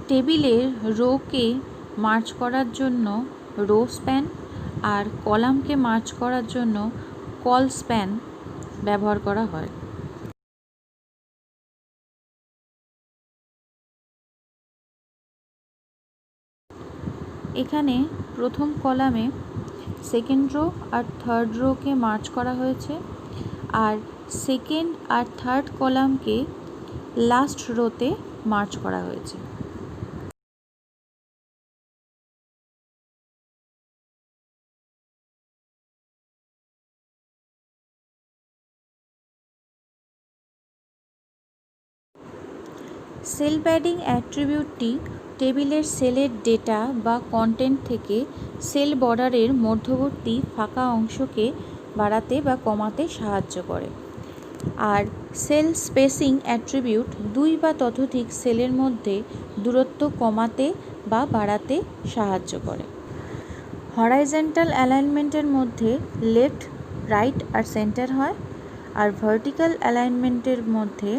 টেবিলের রোকে মার্চ করার জন্য রো স্প্যান আর কলামকে মার্চ করার জন্য কল স্প্যান ব্যবহার করা হয়। এখানে প্রথম কলামে সেকেন্ড রো আর থার্ড রোকে মার্চ করা হয়েছে, আর সেকেন্ড আর থার্ড কলামকে লাস্ট রোতে মার্চ করা হয়েছে। সেল প্যাডিং অ্যাট্রিবিউটটি টেবিলের সেলের ডেটা বা কন্টেন্ট থেকে সেল বর্ডারের মধ্যবর্তী ফাঁকা অংশকে বাড়াতে বা কমাতে সাহায্য করে। আর সেল স্পেসিং অ্যাট্রিবিউট দুই বা ততোধিক সেলের মধ্যে দূরত্ব কমাতে বা বাড়াতে সাহায্য করে। হরাইজন্টাল অ্যালাইনমেন্টের মধ্যে লেফট, রাইট আর সেন্টার হয়, আর ভার্টিক্যাল অ্যালাইনমেন্টের মধ্যে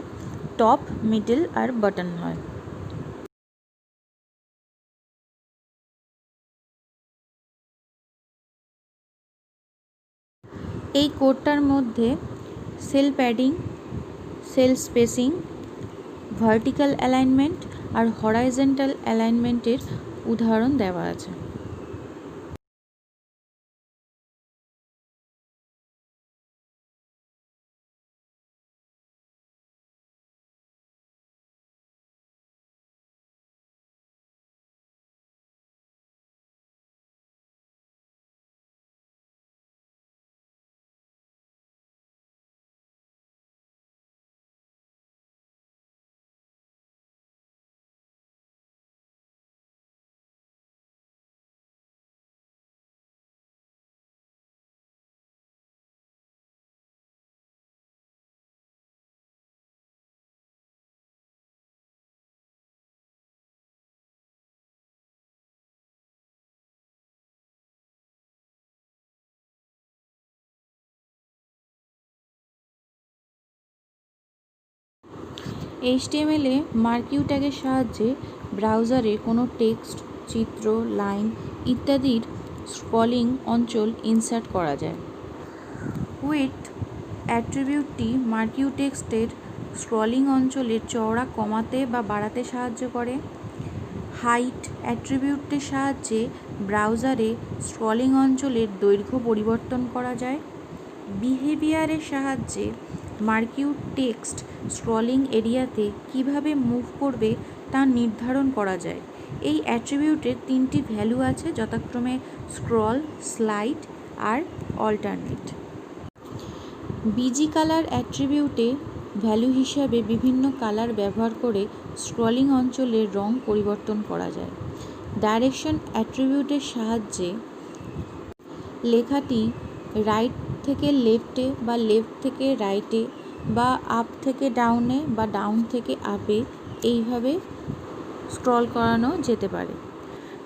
টপ, মিডল আর বাটন হয়। এই কোডটার মধ্যে cell padding, cell spacing, vertical alignment আর হরাইজন্টাল অ্যালাইনমেন্টের উদাহরণ দেওয়া আছে। HTML এ মার্কিউ ট্যাগের সাহায্যে ব্রাউজারে কোনো টেক্সট, চিত্র, লাইন ইত্যাদির স্ক্রলিং অঞ্চল ইনসার্ট করা যায়। উইডথ অ্যাট্রিবিউটটি মার্কিউ টেক্সটের স্ক্রলিং অঞ্চলের চওড়া কমাতে বা বাড়াতে সাহায্য করে। হাইট অ্যাট্রিবিউটের সাহায্যে ব্রাউজারে স্ক্রলিং অঞ্চলের দৈর্ঘ্য পরিবর্তন করা যায়। বিহেভিয়ারের সাহায্যে মার্কিউ টেক্সট স্ক্রলিং এরিয়াতে কিভাবে মুভ করবে তা নির্ধারণ করা যায়। এই অ্যাট্রিবিউটের তিনটি ভ্যালু আছে, যথাক্রমে স্ক্রল, স্লাইড আর অল্টারনেট। বিজি কালার অ্যাট্রিবিউটে ভ্যালু হিসাবে বিভিন্ন কালার ব্যবহার করে স্ক্রলিং অঞ্চলের রং পরিবর্তন করা যায়। ডাইরেকশন অ্যাট্রিবিউটের সাহায্যে লেখাটি রাইট থেকে লেফটে বা লেফট থেকে রাইটে বা আপ থেকে ডাউনে বা ডাউন থেকে আপে এইভাবে স্ক্রল করানো যেতে পারে।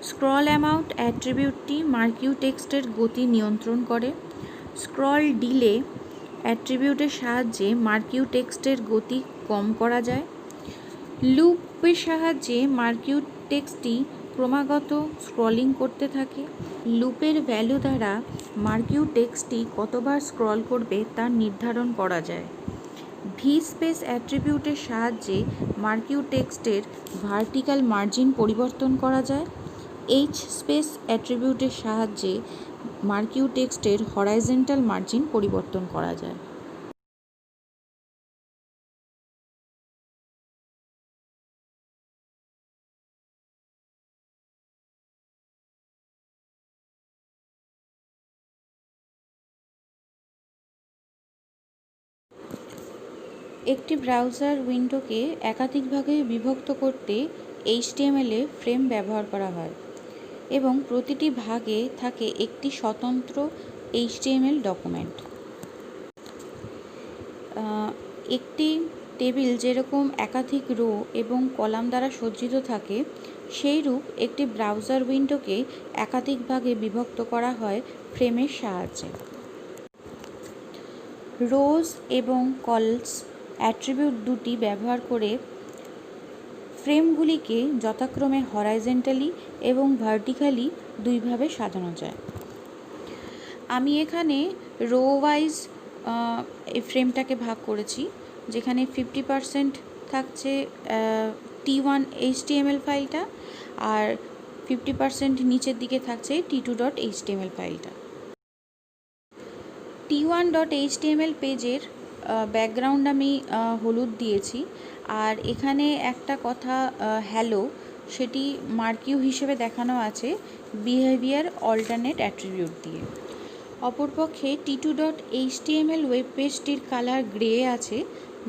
স্ক্রল অ্যামাউন্ট অ্যাট্রিবিউটটি মার্কিউ টেক্সটের গতি নিয়ন্ত্রণ করে। স্ক্রল ডিলে অ্যাট্রিবিউটের সাহায্যে মার্কিউ টেক্সটের গতি কম করা যায়। লুপের সাহায্যে মার্কিউ টেক্সটটি ক্রমাগত স্ক্রলিং করতে থাকে। লুপের ভ্যালু দ্বারা মার্কিউ টেক্সটটি কতবার স্ক্রল করবে তা নির্ধারণ করা যায়। ভি স্পেস অ্যাট্রিবিউটের সাহায্যে মার্কিউ টেক্সটের ভার্টিক্যাল মার্জিন পরিবর্তন করা যায়। এইচ স্পেস অ্যাট্রিবিউটের সাহায্যে মার্কিউ টেক্সটের হরাইজন্টাল মার্জিন পরিবর্তন করা যায়। একটি ব্রাউজার উইন্ডোকে একাধিক ভাগে বিভক্ত করতে HTML এ ফ্রেম ব্যবহার করা হয় এবং প্রতিটি ভাগে থাকে একটি স্বতন্ত্র HTML ডকুমেন্ট। একটি টেবিল যেরকম একাধিক রো এবং কলাম দ্বারা সজ্জিত থাকে, সেইরূপ একটি ব্রাউজার উইন্ডোকে একাধিক ভাগে বিভক্ত করা হয় ফ্রেমের সাহায্যে। রোজ এবং কলস অ্যাট্রিবিউট দুটি ব্যবহার করে ফ্রেমগুলিকে যথাক্রমে হরাইজন্টালি এবং ভার্টিক্যালি দুইভাবে সাজানো যায়। আমি এখানে রো ওয়াইজ এই ফ্রেমটাকে ভাগ করেছি, যেখানে 50% থাকছে T1 HTML ফাইলটা আর 50% নিচের দিকে থাকছে T2.html ফাইলটা। T1.html পেজের ব্যাকগ্রাউন্ড আমি হলুদ দিয়েছি, আর এখানে একটা কথা হ্যালো সেটি মার্কিউ হিসেবে দেখানো আছে বিহেভিয়ার অল্টারনেট অ্যাট্রিবিউট দিয়ে। অপরপক্ষে T2.html ওয়েব পেজটির কালার গ্রে আছে,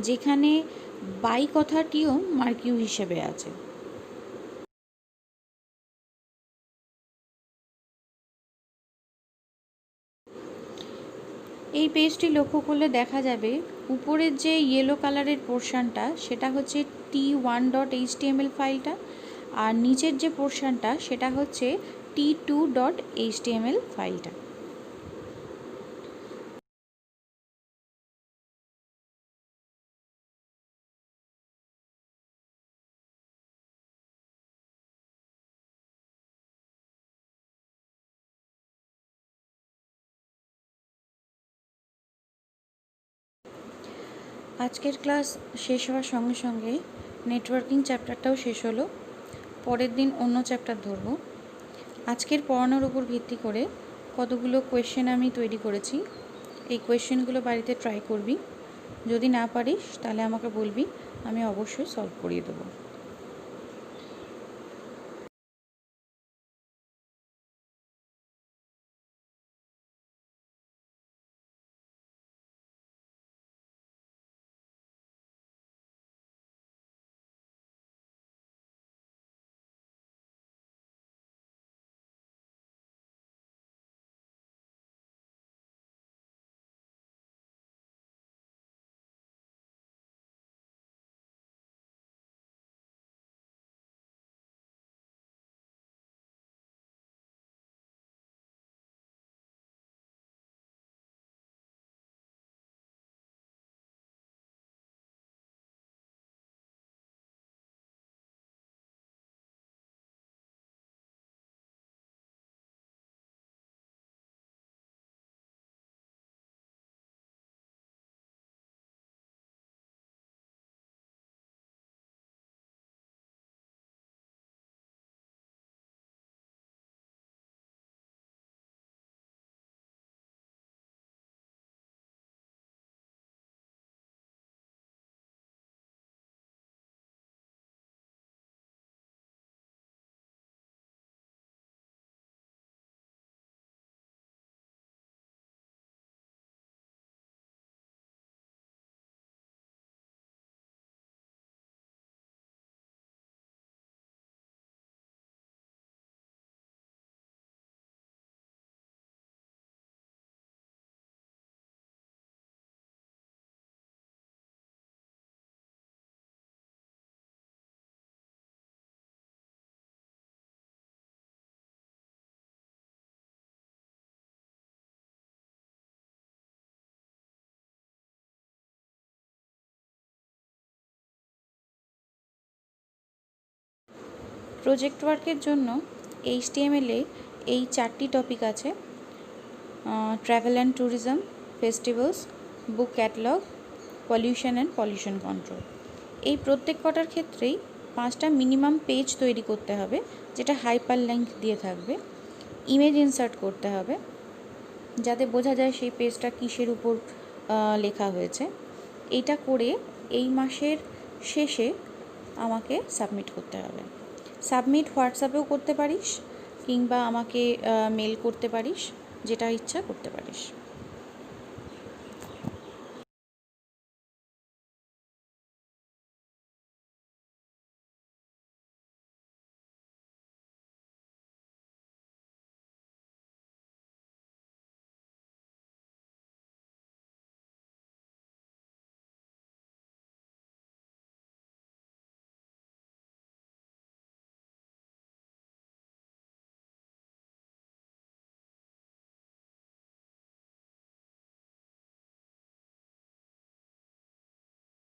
যেখানে বাই কথাটিও মার্কিউ হিসেবে আছে। এই পেজটি লক্ষ্য করলে দেখা যাবে উপরের যে ইয়েলো কালারের পোর্শনটা সেটা হচ্ছে T1.html ফাইলটা, আর নিচের যে পোর্শনটা সেটা হচ্ছে T2.html ফাইলটা। আজকের ক্লাস শেষ হওয়ার সঙ্গে সঙ্গে নেটওয়ার্কিং চ্যাপ্টারটাও শেষ হলো। পরের দিন অন্য চ্যাপ্টার ধরব। আজকের পড়ানোর উপর ভিত্তি করে কতগুলো কোয়েশ্চেন আমি তৈরি করেছি। এই কোয়েশ্চেনগুলো বাড়িতে ট্রাই করবি, যদি না পারিস তাহলে আমাকে বলবি, আমি অবশ্যই সলভ করিয়ে দেবো। প্রজেক্ট ওয়ার্কের জন্য HTML-এ এই 4টি টপিক আছে: travel and tourism, festivals, book catalogue, pollution and pollution control. এই প্রত্যেক কটার ক্ষেত্রেই 5টা মিনিমাম পেজ তৈরি করতে হবে, যেটা হাইপার লিঙ্ক দিয়ে থাকবে। ইমেজ ইনসার্ট করতে হবে যাতে বোঝা যায় সেই পেজটা কিসের উপর লেখা হয়েছে। এইটা করে এই মাসের শেষে আমাকে সাবমিট করতে হবে। সাবমিট হোয়াটসঅ্যাপেও করতে পারিস, কিংবা আমাকে মেল করতে পারিস, যেটা ইচ্ছা করতে পারিস।